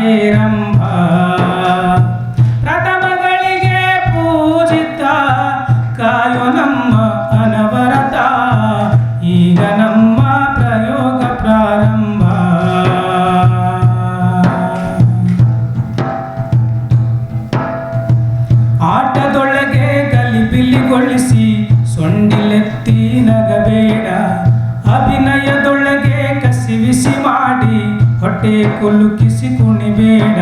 ಹೇರಂಬ ಪ್ರಥಮಗಳಿಗೆ ಪೂಜಿತ ಕಾಯೋ ನಮ್ಮ ಅನವರತ ಈಗ ನಮ್ಮ ಪ್ರಯೋಗ ಪ್ರಾರಂಭ ಆಟದೊಳಗೆ ಗಲಿಬಿಲಿಗೊಳಿಸಿ ಸೊಂಡಿಲೆತ್ತಿ ನಗಬೇಡ ಅಭಿನಯದೊಳಗೆ ಕಸಿವಿಸಿ ಮಾಡಿ ಹೊಟ್ಟೆ ಕುಲುಕಿಸಿ ಕುಣಿಬೇಡ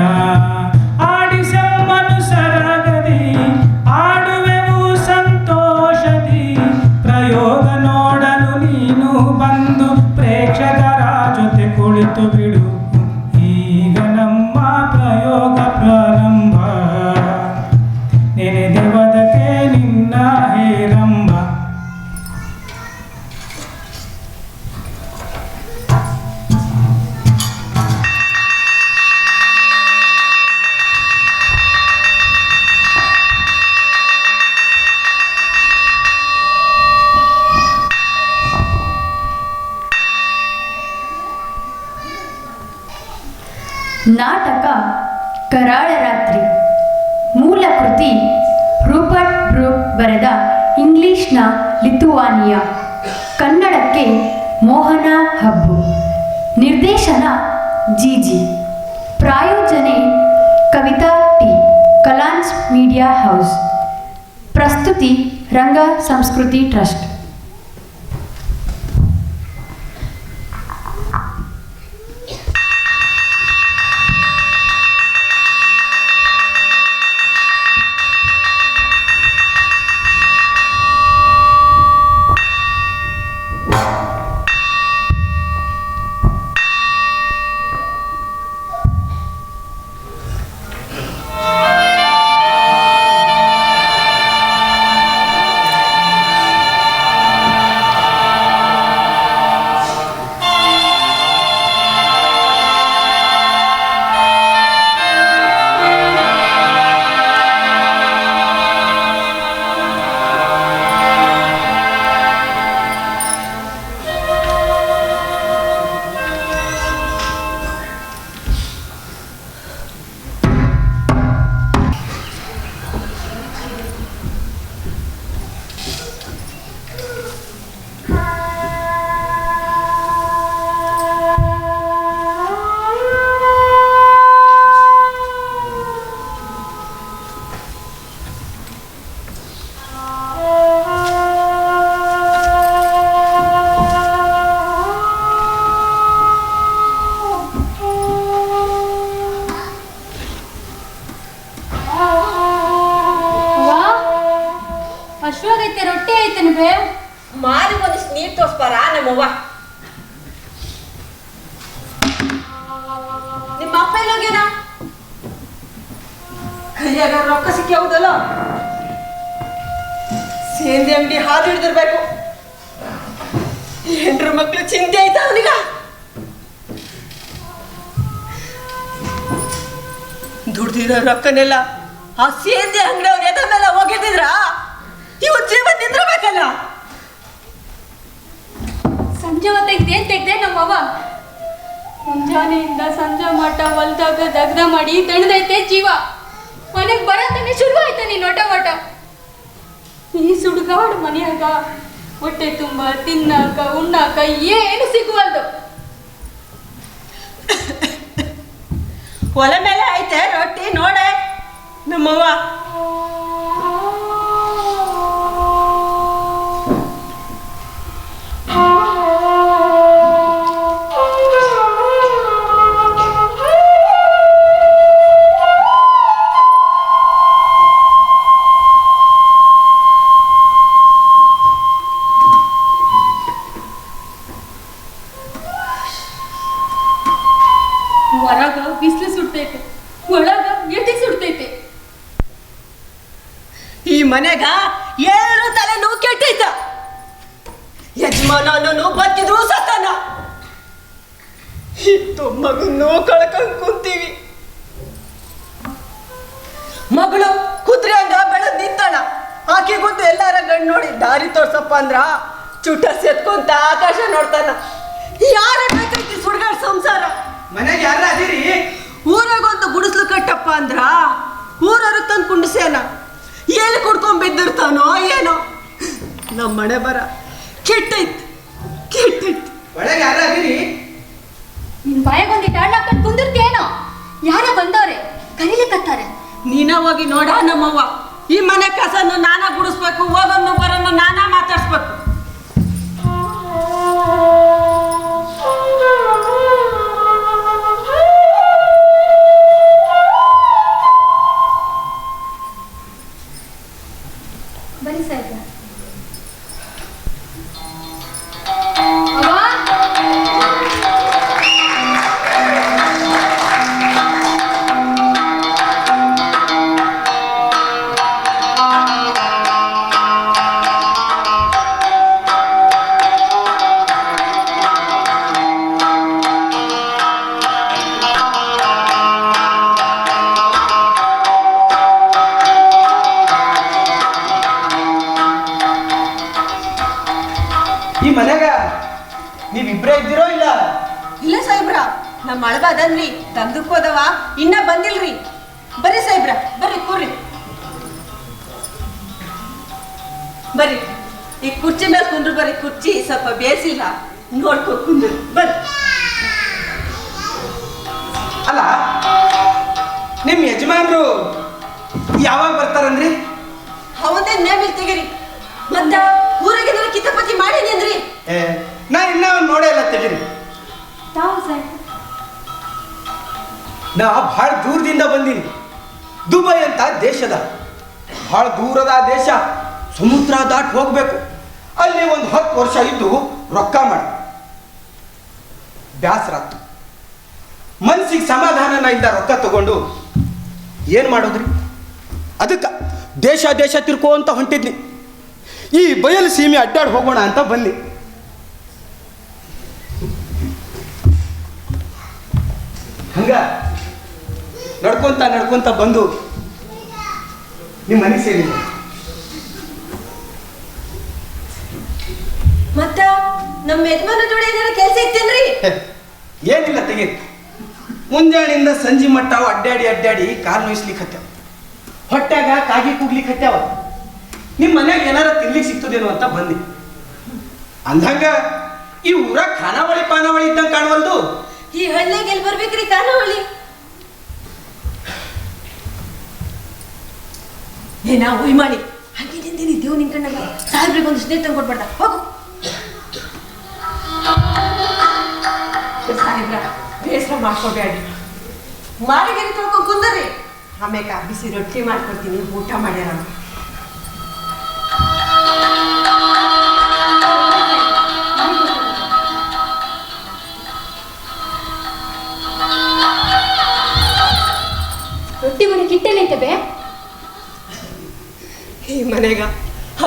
ಆಡಿಸಮ್ಮನು ಸರಗದಿ ಆಡುವೆವು ಸಂತೋಷದಿ ಪ್ರಯೋಗ ನೋಡಲು ನೀನು ಬಂದು ಪ್ರೇಕ್ಷಕರ ಜೊತೆ ಕುಳಿತು ಬಿಡು ಈಗ ನಮ್ಮ ಪ್ರಯೋಗ ಪ್ರಾರಂಭ ನೆನೆದೆವದಕ್ಕೆ ನಿನ್ನ ಹೇರಂಬ. ನಾಟಕ ಕರಾಳ ರಾತ್ರಿ. ಮೂಲ ಕೃತಿ ರೂಪರ್ಟ್ ಬ್ರೂಕ್ ಬರೆದ ಇಂಗ್ಲಿಷ್ನ ಲಿಥುವಾನಿಯಾ, ಕನ್ನಡಕ್ಕೆ ಮೋಹನ ಹಬ್ಬು, ನಿರ್ದೇಶನ ಜಿಜಿ, ಪ್ರಾಯೋಜನೆ ಕವಿತಾ ಟಿ, ಕಲಾನ್ಸ್ ಮೀಡಿಯಾ ಹೌಸ್, ಪ್ರಸ್ತುತಿ ರಂಗ ಸಂಸ್ಕೃತಿ ಟ್ರಸ್ಟ್. ರೊಟ್ಟಿ ಐತೇನು ಬೇ ಮಾರಿ ಒಂದಿಷ್ಟು ನೀರು ತೋರ್ಸ್ಬಾರ ನಮ್ಮವ್ವ. ನಿಮ್ಮ ಅಪ್ಪ ಎಲ್ಲೋಗ್ಯಾನ? ಕೈಯಾಗ ರೊಕ್ಕ ಸಿಕ್ಕಿ ಹೌದಲ್ಲ, ಸೇಂದಿ ಅಂಗಡಿ ಹಾದು ಹಿಡ್ದಿರ್ಬೇಕು. ಹೆಂಡ್ರ ಮಕ್ಳು ಚಿಂತೆ ಆಯ್ತಾ ಅವನಿಗ? ದುಡ್ದಿರೋ ರೊಕ್ಕನೆಲ್ಲ ಆ ಸೇಂದಿ ಅಂಗಡಿ ಅವ್ರ ಎದ ಮೇಲೆ ಹೋಗಿದ್ದಿದ್ರ ಇವ್ ಜೀವ ನಿಂದ್ರಬೇಕಲ್ಲ. ಸಂಜೆ ಹೊತ್ತಿಗೆ ತೆಗ್ದೆ ನಮ್ಮವ್ವ. ಮುಂಜಾನೆಯಿಂದ ಸಂಜೆ ಮಟ್ಟ ಹೊಲ್ದಾಗ ದಗ್ದ ಮಾಡಿ ತಣ್ಣದೈತೆ ಜೀವ. ಮನೆಗೆ ಬರತಾನೆ ಶುರು ಆಯ್ತಾ ನೀನು ಒಟ ಒಟ. ಈ ಸುಡುಗಾಡು ಮನೆಯಾಗ ಹೊಟ್ಟೆ ತುಂಬ ತಿನ್ನಾಕ ಉಣ್ಣಾಕ ಏನು ಸಿಗುವಲ್ದು. ಒಲೆ ಮೇಲೆ ಐತೆ ರೊಟ್ಟಿ ನೋಡೆ ನಮ್ಮವ್ವ. ಹೊರಗ ಬಿಸಿಲು ಸುಡ್ತೈತೆ, ಒಳಗ ಎಟಿ ಸುಡ್ತೈತೆ. ಈ ಮನೆಗ ಏನು ತಲೆ ನೋವು ಕೆಟ್ಟೈತ. ಯಜಮಾನನು ಬತ್ತಿದ್ರು ಸತ್ತಾನ. ಇತ್ತು ಮಗನ್ನು ಕಳ್ಕೊಂಡ್ ಕುಂತೀವಿ. ಮಗಳು ಕುದುರೆ ಹಂಗ ಬೆಳೆದ್ ನಿಂತಾಳ. ಆಕೆ ಗೊತ್ತು ಎಲ್ಲಾರ ಗಂಡು ನೋಡಿ ದಾರಿ ತೋರ್ಸಪ್ಪ ಅಂದ್ರ ಚುಟ ಸೆತ್ಕೊಂತ ಆಕಾಶ ನೋಡ್ತಾನ. ಯಾರ ಬೇಕೈತಿ ಸುಡ್ಗಾಡ್ ಸಂಸಾರ. ಮನೆಗೆ ಯಾರ ಅದೀರಿ? ಊರಾಗೊಂದು ಕಟ್ಟಪ್ಪ ಅಂದ್ರ ಊರವರು ತಂದು ಕುಂಡಿಸ್ಯಾನ ಎಲ್ಲಿ ಕುಡ್ಕೊಂಡ್ ಬಿದ್ದಿರ್ತಾನೋ ಏನೋ. ನಮ್ಮ ಮನೆ ಬರ ಕೆಟ್ಟೈತ್ ಕೆಟ್ಟೈತ್. ಒಳಗೆ ಯಾರ ಅದಿರಿ? ನಿನ್ ಬಾಯಾಗೊಂದಿಟ್ಟು ಹಾಕೊಂಡು ಕುಂದಿರ್ತೇನೋ. ಯಾರ ಬಂದವ್ರೆ ಕರೀಲಿಕ್ಕತ್ತಾರೆ. ನೀನ ಹೋಗಿ ನೋಡ. ನಮ್ಮವ್ವ ಈ ಮನೆ ಕಸನ್ನು ನಾನಾ ಗುಡಿಸ್ಬೇಕು, ಹೋಗೋನ್ನು ಬರೋನ್ನು ನಾನಾ ಮಾತಾಡ್ಸ್ಬೇಕು. ಬನ್ನಿ ಸಾಹೇಬ್ರ. ಈ ಮನೆಗ ನೀವಿಬ್ರೇ ಇದ್ದೀರೋ ಇಲ್ಲ? ಇಲ್ಲ ಸಾಹೇಬ್ರ, ನಮ್ಮ ಅಳಬ ಅದನ್ರಿ ತಗ್ದಕ್ ಹೋದವ ಇನ್ನ ಬಂದಿಲ್ರಿ. ಬರ್ರಿ ಸಾಹೇಬ್ರ, ಬರ್ರಿ ಕೂರ್ರಿ. ಬರ್ರಿ ಈ ಕುರ್ಚಿ ಮೇಲೆ ಕುಂದ್ರು. ಬರ್ರಿ, ಕುರ್ಚಿ ಸ್ವಲ್ಪ ಬೇಸಿಲ್ಲ, ನೋಡ್ಕೊ ಕುಂದ್ರು. ಬರ್ರಿ. ಅಲ್ಲ, ನಿಮ್ಮ ಯಜಮಾನ್ರು ಯಾವಾಗ ಬರ್ತಾರಂದ್ರಿ? ಅವನೇ ನೇಮಿಲ್ ತೆಗೀರಿ. ಮತ್ತ ಊರಿಗೆ ಕಿತಪತಿ ಮಾಡೀನಿ ಅಂದ್ರಿ. ನಾ ಇನ್ನ ನೋಡೇ ಇಲ್ಲ, ತೆಗೀರಿ. ತಾವು ಸಾಹೇಬ್ ನಾ ಭಾಳ ದೂರದಿಂದ ಬಂದೀನಿ. ದುಬೈ ಅಂತ ದೇಶದ ಭಾಳ ದೂರದ ದೇಶ, ಸಮುದ್ರ ದಾಟ್ ಹೋಗ್ಬೇಕು. ಅಲ್ಲಿ ಒಂದು 10 ವರ್ಷ ಇದ್ದು ರೊಕ್ಕ ಮಾಡಿ ಬ್ಯಾಸರಾತು. ಮನ್ಸಿಗೆ ಸಮಾಧಾನನ ಇಲ್ಲ ರೊಕ್ಕ ತಗೊಂಡು ಏನು ಮಾಡೋದ್ರಿ? ಅದಕ್ಕೆ ದೇಶ ತಿರ್ಕೋ ಅಂತ ಹೊಂಟಿದ್ನಿ. ಈ ಬಯಲು ಸೀಮೆ ಅಡ್ಡಾಡಿ ಹೋಗೋಣ ಅಂತ ಬನ್ನಿ. ಹಂಗ ನಡ್ಕೊಂತ ಬಂದು ನಿಮ್ಮ ಮನೆ ಸೇರಿ. ಮತ್ತ ನಮ್ಮ ಯಜಮಾನ ಜೋಡಿ ಏನಾರ ಕೆಲಸ ಇತ್ತೇನ್ರಿ? ಏನಿಲ್ಲ, ತೆಗಿ. ಮುಂಜಾನೆಯಿಂದ ಸಂಜೆ ಮಟ್ಟ ಅಡ್ಡಾಡಿ ಕಾಲು ನೋಯಿಸ್ಲಿಕ್ಕೆ ಹೊಟ್ಯಾಗ ಕಾಗಿ ಕೂಗ್ಲಿಕ್ಕೆ ಹತ್ಯಾವ. ನಿಮ್ಮ ಮನ್ಯಾಗ ಏನಾರ ತಿನ್ಲಿಕ್ಕೆ ಸಿಗ್ತದೇನೋ ಅಂತ ಬಂದಿ. ಅಂದಂಗ ಈ ಊರಾಗ ಖಾನಾವಳಿ ಪಾನಾವಳಿ ಇದ್ದಂಗೆ ಕಾಣವಲ್ದು. ಈ ಹಳ್ಳಿಗೆ ಎಲ್ಲಿ ಬರ್ಬೇಕ್ರಿ ಖಾನಾವಳಿ? ಏನಾ ಉಯ್ ಮಾಡಿ ಹಾಗೆ ನಿಂತೀನಿ ದೇವ್ ನಿಂಕಂಡಾಗ ಸಾಹೇಬ್ರಿಗೆ ಒಂದು ಸ್ನೇಹಿತ ಕೊಟ್ಬಿಡ್ದ. ಹೋಗು ಸಾಹೇಬ್ರ, ಬೇಸರ ಮಾಡ್ಕೋಬೇಡಿ. ಮಾರಿಗೇರಿ ತೊಳ್ಕೊಂಡು ಕುಂದರಿ. ಆಮೇಲೆ ಬಿಸಿ ರೊಟ್ಟಿ ಮಾಡ್ಕೊಡ್ತೀನಿ, ಊಟ ಮಾಡ್ಯಾರ. ರೊಟ್ಟಿ ಮನೆ ಕಿಟ್ಟೆನೈತೆ ಬೇ. ಈ ಮನೆಗ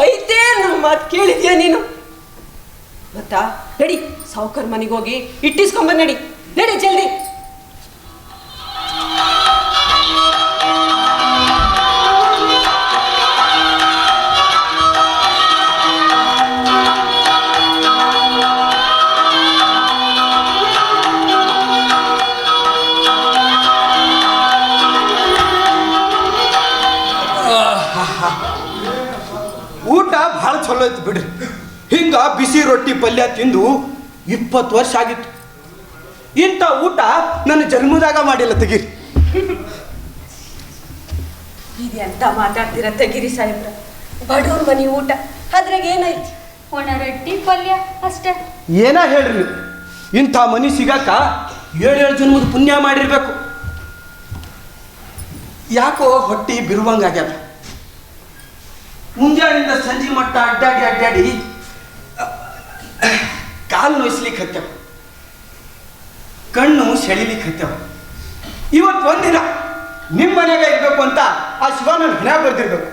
ಐತೆ ನಮ್ಮ ಮಾತು ಕೇಳಿದ್ಯಾ ನೀನು? ಮತ್ತ ನಡಿ, ಸಾವುಕರ್ ಮನೆಗೆ ಹೋಗಿ ಇಟ್ಟಿಸ್ಕೊಂಬಂದ್ ನಡಿ ಜಲ್ದಿ. ಊಟ ಭಾಳ ಚಲೋ ಐತಿ ಬಿಡ್ರಿ. ಹಿಂಗ ಬಿಸಿ ರೊಟ್ಟಿ ಪಲ್ಯ ತಿಂದು 20 ವರ್ಷ ಆಗಿತ್ತು. ಇಂಥ ಊಟ ನನ್ನ ಜನ್ಮದಾಗ ಮಾಡಿಲ್ಲ, ತೆಗೀರಿ. ಇದೆಂತ ಮಾತಾಡ್ತೀರ? ತೆಗಿರಿ ಸಾಹೇಬ್ರ, ಬಡವ್ರ ಮನೆ ಊಟ, ಅದ್ರಾಗ ಏನೈತಿ? ಒಣ ರೊಟ್ಟಿ ಪಲ್ಯ ಅಷ್ಟೇ. ಏನ ಹೇಳ್ರಿ ನೀವು? ಇಂಥ ಮನಿ ಸಿಗಾಕ 7 ಜನ್ಮದ ಪುಣ್ಯ ಮಾಡಿರ್ಬೇಕು. ಯಾಕೋ ಹೊಟ್ಟಿ ಬಿರುವಂಗಾಗ್ಯದ. ಮುಂಜಾನಿಂದ ಸಂಜೆ ಮಟ್ಟ ಅಡ್ಡಾಡಿ ಕಾಲು ನೋಯಿಸ್ಲಿಕ್ಕೆ ಹತ್ಯಾವ, ಕಣ್ಣು ಸೆಳಿಲಿಕ್ಕೆ ಹತ್ಯಾವ. ಇವತ್ತು ಒಂದಿನ ನಿಮ್ಮ ಮನೆಯಾಗ ಇರ್ಬೇಕು ಅಂತ ಆ ಶಿವ ನನ್ನ ಹಣ ಬರ್ದಿರ್ಬೇಕು.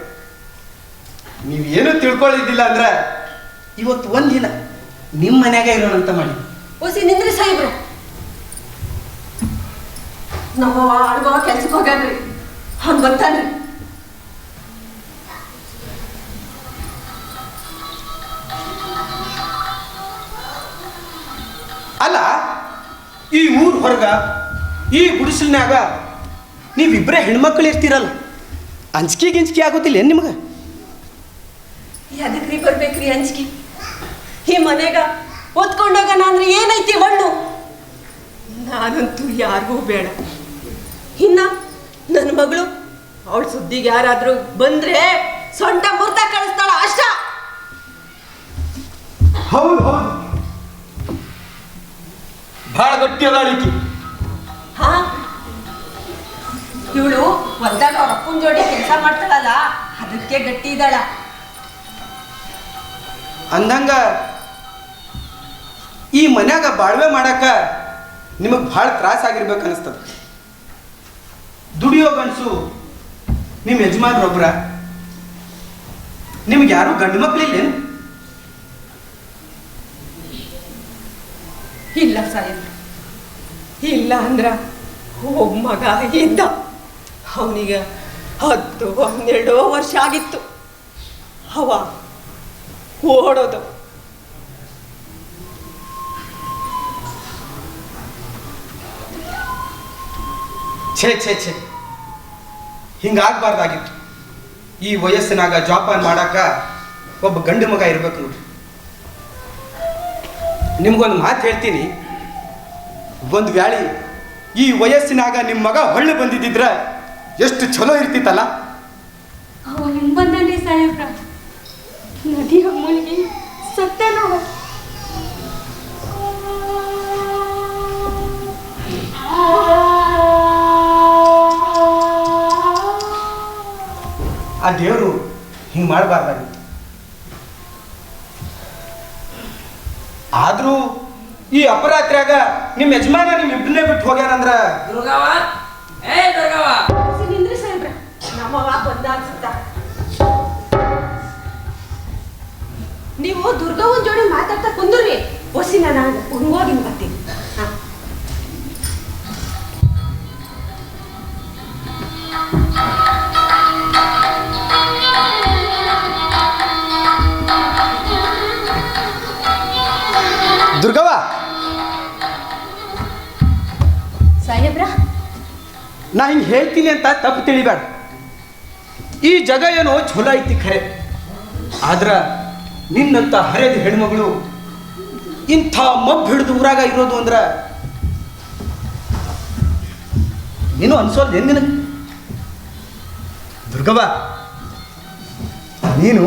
ನೀವೇನು ತಿಳ್ಕೊಳ್ಳಿದ್ದಿಲ್ಲ ಅಂದ್ರೆ ಇವತ್ತು ಒಂದಿನ ನಿಮ್ಮ ಮನ್ಯಾಗ ಇರೋಣ ಅಂತ ಮಾಡಿ. ಓಸಿ ನಿಂದ್ರಿ ಸಾಹೇಬ್ರ, ನಮ್ಮವ ಅಡ್ಗವ ಕೆಲ್ಸಕ್ಕೆ ಹೋಗ್ಯಾನ್ರಿ, ಅವ್ನು ಬರ್ತಾನ್ರಿ. ಅಲ್ಲ, ಈ ಊರ್ ಹೊರಗ ಈ ಗುಡಿಸಲ್ನ್ಯಾಗ ನೀವಿಬ್ಬರೇ ಹೆಣ್ಮಕ್ಳು ಇರ್ತೀರಲ್ಲ, ಅಂಜಿಕೆ ಗಿಂಜಿಕೆ ಆಗೋದಿಲ್ಲ ಏನು ನಿಮ್ಗೆ? ಎದಕ್ರಿ ಬರ್ಬೇಕ್ರಿ ಅಂಜಿಕೆ? ಈ ಮನೆಗ ಓದ್ಕೊಂಡೋಗಣ ಅಂದ್ರೆ ಏನೈತಿ ಮಣ್ಣು? ನಾನಂತೂ ಯಾರಿಗೂ ಬೇಡ. ಇನ್ನ ನನ್ನ ಮಗಳು ಅವಳ ಸುದ್ದಿಗೆ ಯಾರಾದ್ರೂ ಬಂದ್ರೆ ಸೊಂಟ ಮುರ್ತ ಕಳಿಸ್ತಾಳ ಅಷ್ಟ. ಹೌದು ಹೌದು, ಭಾಳ ಗಟ್ಟಿ ಅದಾಳಿಕಿ. ಹಾ, ಇವಳು ಹೊಲ್ದಾಗ ಅವ್ರ ಅಪ್ಪನ ಜೋಡಿ ಕೆಲಸ ಮಾಡ್ತಾಳಲ್ಲ, ಅದಕ್ಕೆ ಗಟ್ಟಿ ಇದ್ದಾಳ. ಅಂದಂಗ ಈ ಮನ್ಯಾಗ ಬಾಳ್ವೆ ಮಾಡಾಕ ನಿಮಗೆ ಭಾಳ ತ್ರಾಸ ಆಗಿರ್ಬೇಕು ಅನಿಸ್ತದ. ದುಡಿಯೋ ಗಂಡಸು ನಿಮ್ಮ ಯಜಮಾನ್ರೊಬ್ರ, ನಿಮ್ಗೆ ಯಾರು ಗಂಡು ಮಕ್ಳಿಲ್ಲೇನು? ಇಲ್ಲ ಸಾಹೇಬ್, ಇಲ್ಲ ಅಂದ್ರ ಒಬ್ಬ ಮಗ ಇದ್ದ. ಅವನಿಗೆ 10-12 ವರ್ಷ ಆಗಿತ್ತು. ಅವ ಓಡೋದು. ಛೇ ಛೇ ಛೇ, ಹಿಂಗಾಗಬಾರ್ದಾಗಿತ್ತು. ಈ ವಯಸ್ಸಿನಾಗ ಜೋಪಾನ ಮಾಡಾಕ ಒಬ್ಬ ಗಂಡು ಮಗ ಇರ್ಬೇಕು ನೋಡ್ರಿ. ನಿಮ್ಗೊಂದು ಮಾತು ಹೇಳ್ತೀನಿ, ಒಂದು ವೇಳೆ ಈ ವಯಸ್ಸಿನಾಗ ನಿಮ್ಮ ಮಗ ಹೊಳ್ಳಿ ಬಂದಿದ್ದಿದ್ರ ಎಷ್ಟು ಚಲೋ ಇರ್ತಿತ್ತಲ್ಲ. ಅವ ಹೆಂಗ್ ಬಂದನ್ರಿ ಸಾಹೇಬ್ರ? ನದಿ ಮುಳುಗಿ ಸತ್ತೇನವ. ಆ ದೇವರು ಹಿಂಗೆ ಮಾಡಬಾರ್ದಾಗಿತ್ತು. ಆದ್ರೂ ಈ ಅಪರಾತ್ರಿಯಾಗ ನಿಮ್ಮ ಯಜಮಾನ ನಿಮ್ಮ ಇಬ್ಬರನ್ನೇ ಬಿಟ್ಟು ಹೋಗ್ಯಾನಂದ್ರ ನಿಂದ್ರಿ ಸಾಹೇಬ್ರ, ನಮ್ಮವ ಬಂದ ಅನ್ಸುತ್ತ. ನೀವು ದುರ್ಗವ್ವನ್ ಜೋಡಿ ಮಾತಾಡ್ತಾ ಕುಂದ್ರಿ. ಒಸಿ ನಾನು ಹೋಗಿ ಬರ್ತೀನಿ. ಹಾ, ದುರ್ಗವ್ವ, ಸಾಹೇಬ್ರ, ನಾ ಹಿಂಗೆ ಹೇಳ್ತೀನಿ ಅಂತ ತಪ್ಪು ತಿಳಿಬೇಡ. ಈ ಜಗ ಏನೋ ಚಲೋ ಐತಿ ಖರೆ, ಆದ್ರ ನಿನ್ನಂತ ಹರಿದ ಹೆಣ್ಮಗಳು ಇಂಥ ಮಬ್ಬು ಹಿಡಿದು ಊರಾಗ ಇರೋದು ಅಂದ್ರ ನೀನು ಅನ್ಸೋಲ್ದು ಏನ್ ನಿನಗೆ? ದುರ್ಗವ್ವ, ನೀನು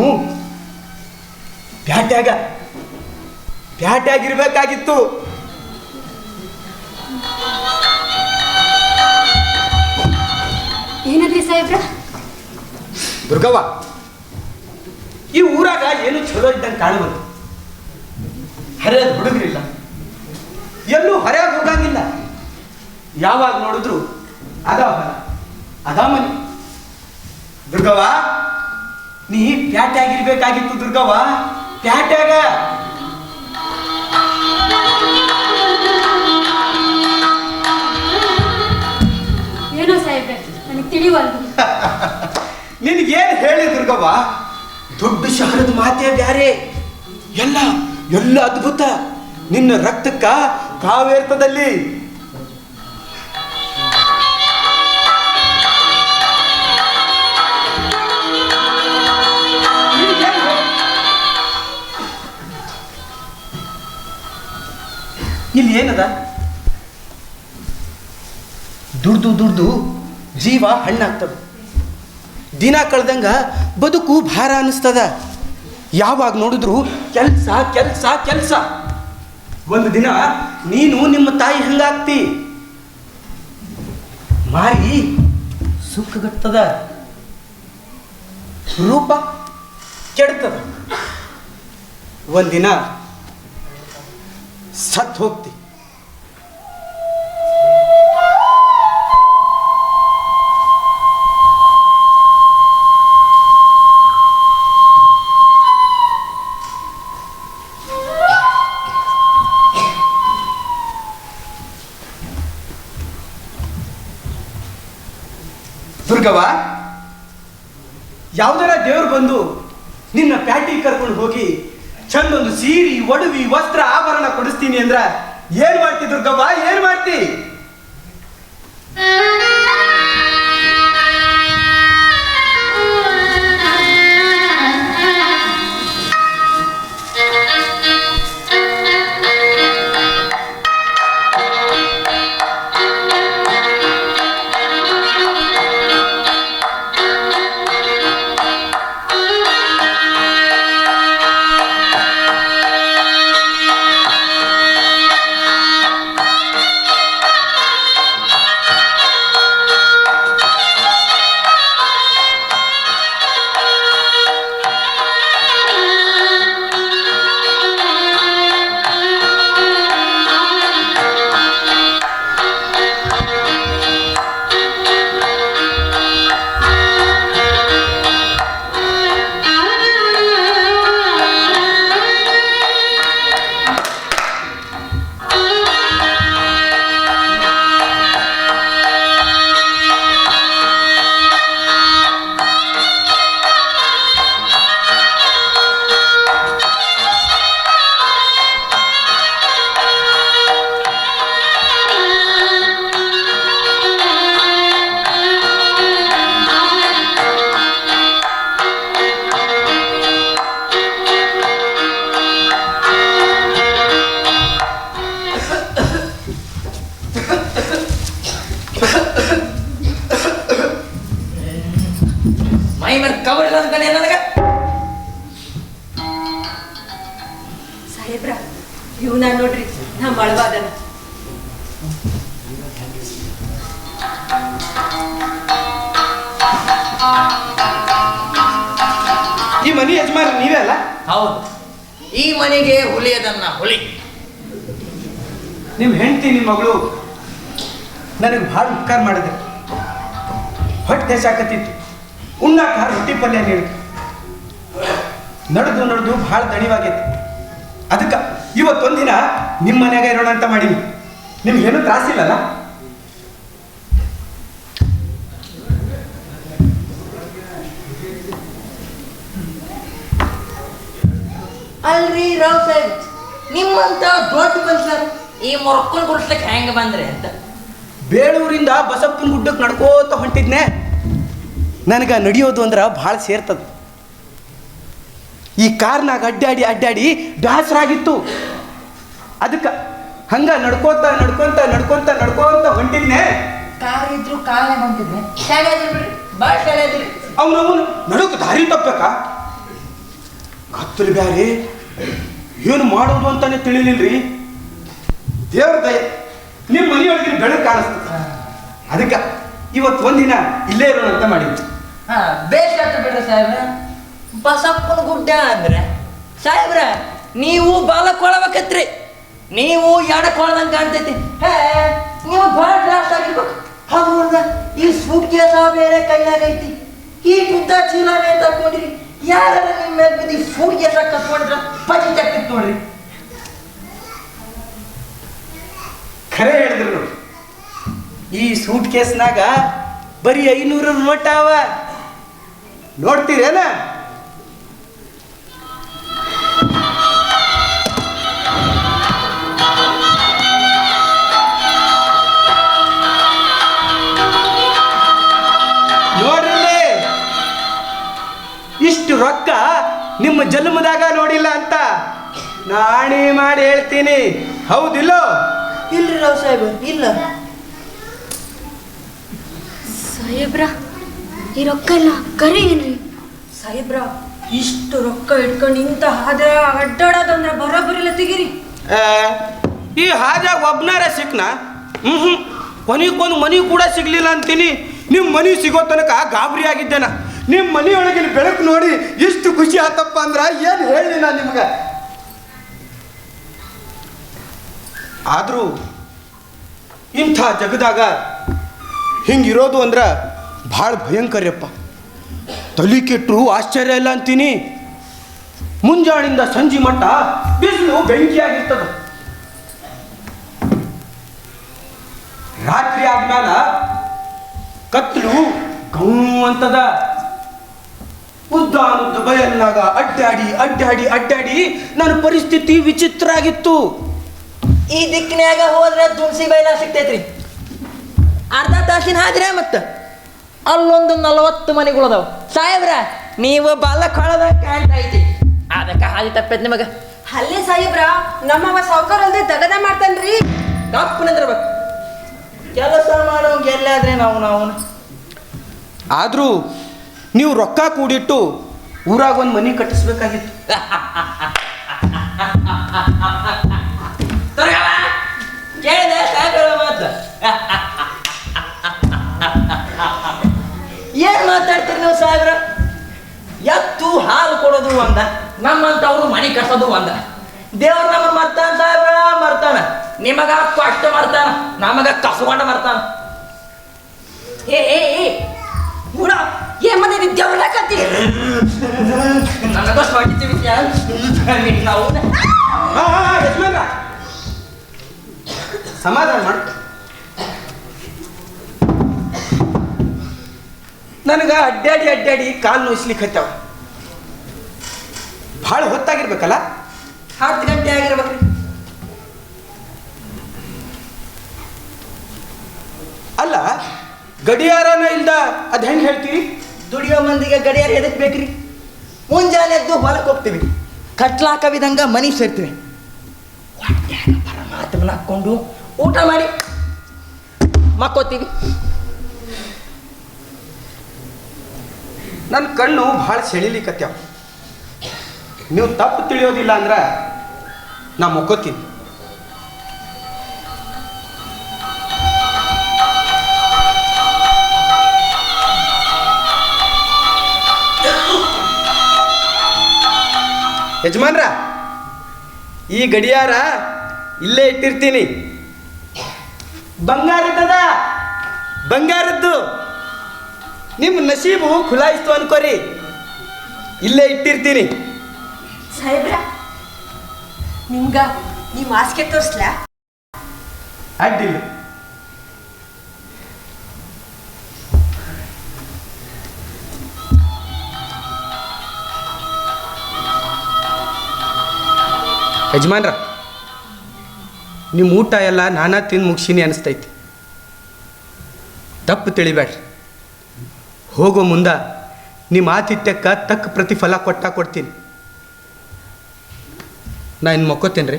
ಪ್ಯಾಟ್ಯಾಗಿರ್ಬೇಕಾಗಿತ್ತು. ಏನಂದ್ರಿ ಸಾಹೇಬ್ರ? ದುರ್ಗವ್ವ, ಈ ಊರಾಗ ಏನು ಚಲೋ ಇದ್ದಂಗೆ ಕಾಣಬಂತು. ಹರಿಯದ ಹುಡುಗರಿಲ್ಲ, ಎಲ್ಲೂ ಹೊರಗೆ ಹೋಗಂಗಿಲ್ಲ. ಯಾವಾಗ ನೋಡಿದ್ರು ಅದ ಹೊಲ ಅದ ಮನೆ. ದುರ್ಗವ್ವ, ನೀ ಪ್ಯಾಟ್ಯಾಗಿರ್ಬೇಕಾಗಿತ್ತು. ದುರ್ಗವ್ವ, ಪ್ಯಾಟ್ಯಾಗ. ಏನೋ ಸಾಹೇಬ್ರೆ, ನನಗೆ ತಿಳಿವಲ್ದು. ನಿನಗೇನು ಹೇಳಿ ದುರ್ಗವ್ವ, ದೊಡ್ಡ ಶಹರದ ಮಾತೇ ಬ್ಯಾರೆ, ಎಲ್ಲ ಎಲ್ಲ ಅದ್ಭುತ. ನಿನ್ನ ರಕ್ತಕ್ಕ ಕಾವೇರ್ತದಲ್ಲಿ. ಇಲ್ಲಿ ಏನದ? ದುಡ್ದು ಜೀವ ಹಣ್ಣಾಗ್ತದ. ದಿನ ಕಳೆದಂಗ ಬದುಕು ಭಾರ ಅನ್ನಿಸ್ತದ. ಯಾವಾಗ ನೋಡಿದ್ರು ಕೆಲ್ಸ ಕೆಲ್ಸ ಕೆಲ್ಸ. ಒಂದು ದಿನ ನೀನು ನಿಮ್ಮ ತಾಯಿ ಹಂಗಾಗ್ತಿ. ಮಾರಿ ಸುಖಗಟ್ಟದ, ರೂಪ ಕೆಡ್ತದ. ಒಂದಿನ ಸತ್ ಹೋಗ್ತಿ. ದುರ್ಗವ್ವ, ಯಾವುದರ ದೇವ್ರು ಬಂದು ನಿನ್ನ ಪ್ಯಾಟಿಗೆ ಕರ್ಕೊಂಡು ಹೋಗಿ ಚಂದೊಂದು ಸೀರೆ, ಒಡವಿ, ವಸ್ತ್ರ, ಆಭರಣ ಕೊಡಿಸ್ತೀನಿ ಅಂದ್ರ ಏನ್ ಮಾಡ್ತಿ ದುರ್ಗವ್ವ? ಏನ್ ಮಾಡ್ತಿ? ಮೈ ಮೇಲೆ ಕವರ್ ಇಲ್ಲ ಅನ್ಕೊಂಡೆ ನನಗೆ. ಸಾಹೇಬ್ರ ಇವ್ ನಾನು ನೋಡ್ರಿ ನಮ್ಮ ಅಳವಾದನ. ಈ ಮನೆ ಯಜಮಾನ ನೀವೇ ಅಲ್ಲ? ಹೌದು, ಈ ಮನೆಗೆ ಹುಲಿ ಅದನ್ನ ಹುಲಿ. ನಿಮ್ಮ ಹೆಂಡತಿ ನಿಮ್ಮ ಮಗಳು ನನಗೆ ಭಾಳ ಉಪಕಾರ ಮಾಡಿದೆ. ಹೊಟ್ಟೆ ಸಾಕತ್ತಿತ್ತು, ಉಣ್ಣಾಕ ರೊಟ್ಟಿ ಪಲ್ಯ ನೀಡಿ ನಡೆದು ಭಾಳ ದಣಿವಾಗೈತಿ. ಅದಕ್ಕೆ ಇವತ್ತೊಂದಿನ ನಿಮ್ಮ ಮನ್ಯಾಗ ಇರೋಣ ಅಂತ ಮಾಡೀನಿ. ನಿಮ್ಗೇನು ತ್ರಾಸಿಲ್ಲಲ್ಲ? ಅಲ್ರಿ ರಾವ್ ಸಾಹೇಬ್, ನಿಮ್ಮಂತ ದೊಡ್ಡ ಮನುಷ್ಯರು ಈ ಮೊರ್ಕೊಂಡು ಗುಡಿಸ್ಲಿಕ್ಕೆ ಹೆಂಗೆ ಬಂದ್ರಿ ಅಂತ. ಬೇಳೂರಿಂದ ಬಸಪ್ಪನ ಗುಡ್ಡಕ್ಕೆ ನಡ್ಕೋತ ಹೊಂಟಿದ್ನೆ. ನನಗೆ ನಡೆಯೋದು ಅಂದ್ರೆ ಭಾಳ ಸೇರ್ತದ. ಈ ಕಾರ್ನಾಗ ಅಡ್ಡಾಡಿ ಬೇಸರಾಗಿತ್ತು. ಅದಕ್ಕೆ ಹಂಗ ನಡ್ಕೊಂತ ಹೊಂಟಿದ್ನೆ. ಕಾರ್ ಇದ್ರು ಕಾಲೇ ಬಂತಿದ್ದೆ. ಶಾಲೆ ಇದ್ರಿ ಬಿಡ್ರಿ, ಭಾಳ ಶಾಲೆ ಇದ್ರಿ. ಅವನು ನಡುಕ್ ದಾರಿ ತಪ್ಪಬೇಕಾ? ಕತ್ತಲು ಬ್ಯಾರಿ, ಏನು ಮಾಡೋದು ಅಂತಾನೆ ತಿಳಿಲಿಲ್ರಿ. ದೇವ್ರ ದಯ, ನಿಮ್ಮ ಮನೆಯೊಳಗಿನ ಬೆಳಕು ಕಾಣಿಸ್ತದೆ. ಅದಕ್ಕೆ ಇವತ್ತು ಒಂದಿನ ಇಲ್ಲೇ ಇರೋಣ ಅಂತ ಮಾಡಿದ್ವಿ. ಹಾ, ಬೇಷ್ ಆಯ್ತು ಬಿಡ್ರಿ ಸಾಹೇಬ್ರ. ಬಸಪ್ಪನ ಗುಡ್ಡ ಅಂದ್ರೆ ಸಾಹೇಬ್ರ ನೀವು ಬಾಲಕ್ ಕೊಳಬೇಕತ್ರಿ. ನೀವು ಎಡಕ್ ಕೊಳದಂಗೆ ಕಾಣ್ತೈತಿ. ನೀವು ಭಾಳ ಲಾಸ್ಟ್ ಆಗಿರ್ಬೇಕು. ಹೌದ, ಈ ಸೂಟ್ ಕೇಸ ಬೇರೆ ಕೈಯಾಗೈತಿ, ಈ ಉದ್ದ ಚೀಲನೇ ತಗೊಂಡಿರಿ. ಯಾರ ನಿಮ್ಮ ಮೇಲೆ ಬಿದ್ದು ಸೂಟ್ ಕೇಸ ಕತ್ಕೊಂಡಿದ್ರ ಪಜಿ ತಕ್ಕಿತ್ತು ನೋಡ್ರಿ. ಖರೆ ಹೇಳಿದ್ರು ನೋಡಿ. ಈ ಸೂಟ್ ಕೇಸ್ನಾಗ ಬರೀ 500 ನೋಟ್ ಅವ. ನೋಡ್ತೀರೇನ? ನೋಡ್ರಿ, ಇಷ್ಟು ರೊಕ್ಕ ನಿಮ್ಮ ಜನ್ಮದಾಗ ನೋಡಿಲ್ಲ ಅಂತ ನಾಣಿ ಮಾಡಿ ಹೇಳ್ತೀನಿ. ಹೌದಿಲ್ಲೋ? ಇಲ್ರಿ ರಾವ್ ಸಾಹೇಬ್, ಇಲ್ಲ. ಸಾಹೇಬ್ರ ಈ ರೊಕ್ಕ ಎಲ್ಲ ಕರೆ ಏನ್ರಿ? ಸಾಹೇಬ್ರ ಇಷ್ಟು ರೊಕ್ಕ ಇಟ್ಕೊಂಡು ಇಂತ ಹಾದ ಅಡ್ಡಾಡೋದಂದ್ರೆ ಬರೋಬ್ಬರಿಲ್ಲ ತೆಗೀರಿ. ಈ ಹಾಜಾಗ ಒಬ್ನಾರ ಸಿಕ್ನ ಕೊನೆಗೊಂದು ಮನಿ ಕೂಡ ಸಿಗ್ಲಿಲ್ಲ ಅಂತೀನಿ. ನಿಮ್ಮ ಮನಿ ಸಿಗೋ ತನಕ ಗಾಬರಿ ಆಗಿದ್ದೇನ. ನಿಮ್ಮ ಮನೆಯೊಳಗಿನ ಬೆಳಕು ನೋಡಿ ಇಷ್ಟು ಖುಷಿ ಆತಪ್ಪ ಅಂದ್ರೆ ಏನು ಹೇಳಿ ನಾನು ನಿಮ್ಗೆ. ಆದರೂ ಇಂಥ ಜಗದಾಗ ಹಿಂಗಿರೋದು ಅಂದ್ರೆ ಭಾಳ ಭಯಂಕರ್ಯಪ್ಪ. ತಲೆ ಕೆಟ್ಟರು ಆಶ್ಚರ್ಯ ಇಲ್ಲ ಅಂತೀನಿ. ಮುಂಜಾನಿಂದ ಸಂಜೆ ಮಟ್ಟ ಬಿಸಿಲು ಬೆಂಕಿಯಾಗಿರ್ತದ. ರಾತ್ರಿ ಆದ್ಮೇಲ ಕತ್ತಲು ಗೌ ಅಂತದ. ಉದ್ದಾನುದ್ದ ಬಯಲ್ನಾಗ ಅಡ್ಡಾಡಿ ನನ್ನ ಪರಿಸ್ಥಿತಿ ವಿಚಿತ್ರ ಆಗಿತ್ತು. ಈ ದಿಕ್ಕಿನಾಗ ಹೋದ್ರೆ ದುಣಸಿ ಬೈಲ ಸಿಗ್ತೈತ್ರಿ. ಅರ್ಧ ತಾಸಿನ ಹಾದ್ರೆ ಮತ್ತೆ ಅಲ್ಲೊಂದು 40 ಮನೆಗಳದಾವ. ಸಾಹೇಬ್ರ ನೀವು ಬಾಲಕ್ ಹೊಳದ ಕಾಣ್ತಾ ಐತಿ, ಅದಕ್ಕೆ ಹಾದಿ ತಪ್ಪೈತಿ ನಿಮಗೆ. ಅಲ್ಲೇ ಸಾಹೇಬ್ರ ನಮ್ಮವ ಸಾವ್ಕಾರ ಅಲ್ದೆ ದಗದ ಮಾಡ್ತಾನ್ರಿ. ಕಪ್ಪನಂದ್ರಬೇಕು ಕೆಲಸ ಮಾಡೋಂಗೆ ಎಲ್ಲಾದ್ರೆ ನಾವು ಆದರೂ ನೀವು ರೊಕ್ಕ ಕೂಡಿಟ್ಟು ಊರಾಗ ಒಂದು ಮನೆ ಕಟ್ಟಿಸ್ಬೇಕಾಗಿತ್ತು. ಕೇಳಿದೆ ಸಾಹೇಬ್ರ ಮಾತು. ಏನ್ ಮಾತಾಡ್ತೀರಿ ನೀವು ಸಾಹೇಬ್ರ? ಎತ್ತು ಹಾಲು ಕೊಡೋದು ಒಂದ, ನಮ್ಮಂತವ್ರು ಮನೆ ಕಟ್ಟೋದು ಒಂದ. ದೇವ್ರ ನಮ್ಮನ್ನ ಮರ್ತಾನ ಸಾಹೇಬ್ರ, ಮರ್ತಾನ. ನಿಮಗ ಕಷ್ಟ ಮಾಡ್ತಾನ, ನಮಗ ಕಸಗೊಂಡ ಮಾಡ್ತಾನ. ಹುಳ ಏನ್ ಮನೆ ವಿದ್ಯಾವನ್ನ ಕತ್ತಿ ನನಗ ಸ್ವಾಟಿತೀವಿ ನಾವು ಸಮಾಧಾನ ಮಾಡ. ನನಗೆ ಅಡ್ಡಾಡಿ ಕಾಲು ನೋಯಿಸ್ಲಿಕ್ಕೆ ಹತ್ತಾವ. ಭಾಳ ಹೊತ್ತಾಗಿರ್ಬೇಕಲ್ಲ? 10 ಗಂಟೆ ಆಗಿರ್ಬೇಕ್ರಿ. ಅಲ್ಲ, ಗಡಿಯಾರನ ಇಲ್ದ ಅದು ಹೆಂಗೆ ಹೇಳ್ತೀರಿ? ದುಡಿಯೋ ಮಂದಿಗೆ ಗಡಿಯಾರ ಎದಕ್ ಬೇಕ್ರಿ? ಮುಂಜಾನೆ ಎದ್ದು ಹೊಲಕ್ಕೆ ಹೋಗ್ತೀವಿ, ಕಟ್ಲಾಕವಿದಂಗ ಮನಿ ಸೇರ್ತೀವಿ, ಹೊಟ್ಯಾಗ ಪರಮಾತ್ಮನ ಹಾಕ್ಕೊಂಡು ಊಟ ಮಾಡಿ ಮಕ್ಕೋತೀವಿ. ನನ್ನ ಕಣ್ಣು ಭಾಳ ಸೆಳಿಲಿಕತ್ಯಾವ. ನೀವು ತಪ್ಪು ತಿಳಿಯೋದಿಲ್ಲ ಅಂದ್ರೆ ನಾ ಮೊಕ್ಕೋತೀನಿ. ಯಜಮಾನ್ರ, ಈ ಗಡಿಯಾರ ಇಲ್ಲೇ ಇಟ್ಟಿರ್ತೀನಿ. ಬಂಗಾರದ್ದು ನಿಮ್ಮ ನಸೀಬು ಖುಲಾಯಿಸ್ತು ಅನ್ಕೋರಿ. ಇಲ್ಲೇ ಇಟ್ಟಿರ್ತೀನಿ. ಸಾಹೇಬ್ರ, ನಿಮ್ಗ ನಿಮ್ಮ ಹಾಸಿಗೆ ತೋರಿಸ್ಲಾ? ಅಡ್ಡಿಲ್ಲ. ಯಜಮಾನ್ರ, ನಿಮ್ಮ ಊಟ ಎಲ್ಲ ನಾನಾ ತಿಂದು ಮುಗಿಸೀನಿ ಅನಿಸ್ತೈತಿ. ತಪ್ಪು ತಿಳಿಬೇಡ್ರಿ. ಹೋಗೋ ಮುಂದೆ ನಿಮ್ಮ ಆತಿಥ್ಯಕ್ಕೆ ತಕ್ಕ ಪ್ರತಿಫಲ ಕೊಡ್ತೀನಿ. ನಾ ಇನ್ನು ಮೊಕ್ಕೋತೇನೆ ರೀ.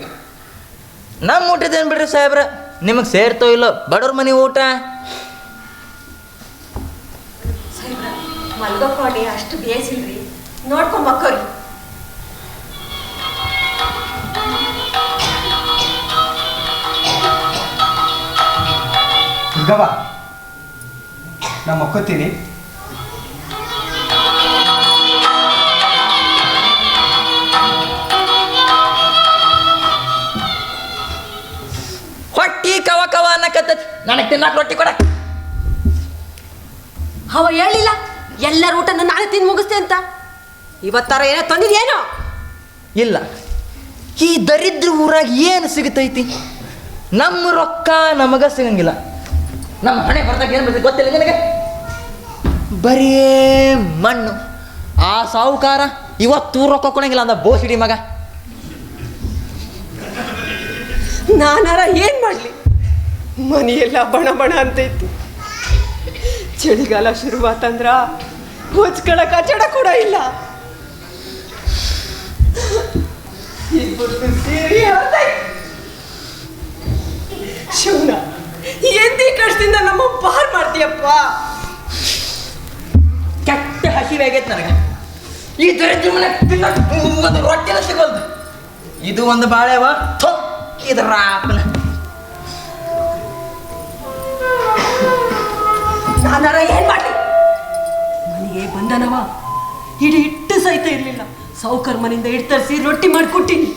ನಮ್ಮ ಊಟದೇನು ಬಿಡ್ರಿ ಸಾಹೇಬ್ರ, ನಿಮಗೆ ಸೇರ್ತೋ ಇಲ್ಲೋ ಬಡವ್ರ ಮನೆ ಊಟ. ಸಾಹೇಬ್ರ, ಮಲ್ಗೋಕೋಣೆ ಅಷ್ಟು ಬೇಸಿಲ್ರಿ, ನೋಡ್ಕೊಂಬಕ್ಕೋರಿ. ಗವ, ನಾ ಮೊಕ್ಕೋತೀನಿ. ಹೊಟ್ಟಿ ಕವ ಕವ ಅನ್ನಕತ್ತೈತಿ, ನನಗೆ ತಿನ್ನಾಕ ರೊಟ್ಟಿ ಕೊಡ. ಅವ ಹೇಳಿಲ್ಲ ಎಲ್ಲರ ಊಟನ ನಾಳೆ ತಿಂದು ಮುಗಿಸ್ತೆ ಅಂತ. ಇವತ್ತಾರ ಏನೋ ತಂದಿದ್ಯೇನೋ? ಇಲ್ಲ, ಈ ದರಿದ್ರ ಊರಾಗ ಏನು ಸಿಗುತ್ತೈತಿ? ನಮ್ಮ ರೊಕ್ಕ ನಮಗ ಸಿಗಂಗಿಲ್ಲ. ನಮ್ಮ ಹಣೆ ಬರ್ದಾಗ ಏನು ಬರ್ತೈತಿ ಗೊತ್ತಿಲ್ಲ ನಿನಗೆ? ಬರೀ ಮಣ್ಣು. ಆ ಸಾಹುಕಾರ ಇವತ್ತು ರೊಕ್ಕ ಕೊಡಂಗಿಲ್ಲ ಅಂದ ಬೋಸಿಡಿ ಮಗ. ನಾನಾರ ಏನ್ ಮಾಡ್ಲಿ? ಮನೆಯೆಲ್ಲ ಬಣ ಬಣ ಅಂತೈತಿ. ಚಳಿಗಾಲ ಶುರುವಾತಂದ್ರ ಹೊಚ್ಕೊಳಕ ಚಡ ಕೂಡ ಇಲ್ಲ. ಶಿವನ, ಎಂದಿ ಕಷ್ಟದಿಂದ ನಮ್ಮ ಪಾರ್ ಮಾಡ್ತೀಯಪ್ಪ. ಕೆಟ್ಟ ಹಸಿವೆ ಆಗೈತೆ ನನಗೆ. ಈ ದರಿದ್ರ ಮನೆ ತಿನ್ನಕ್ಕೆ ಒಂದು ರೊಟ್ಟಿನ ಸಿಗೋಲ್ದು. ಇದು ಒಂದು ಬಾಳೆವ ಇದರ ಆಪನ. ನಾನಾರ ಏನ್ ಮಾಡ್ಲಿ? ಮನೆಗೆ ಬಂದನವ ಇಡೀ ಹಿಟ್ಟು ಸಹಿತ ಇರ್ಲಿಲ್ಲ. ಸಾವುಕಾರ ಮನೆಯಿಂದ ಹಿಟ್ಟು ತರಿಸಿ ರೊಟ್ಟಿ ಮಾಡಿಕೊಟ್ಟಿನಿ.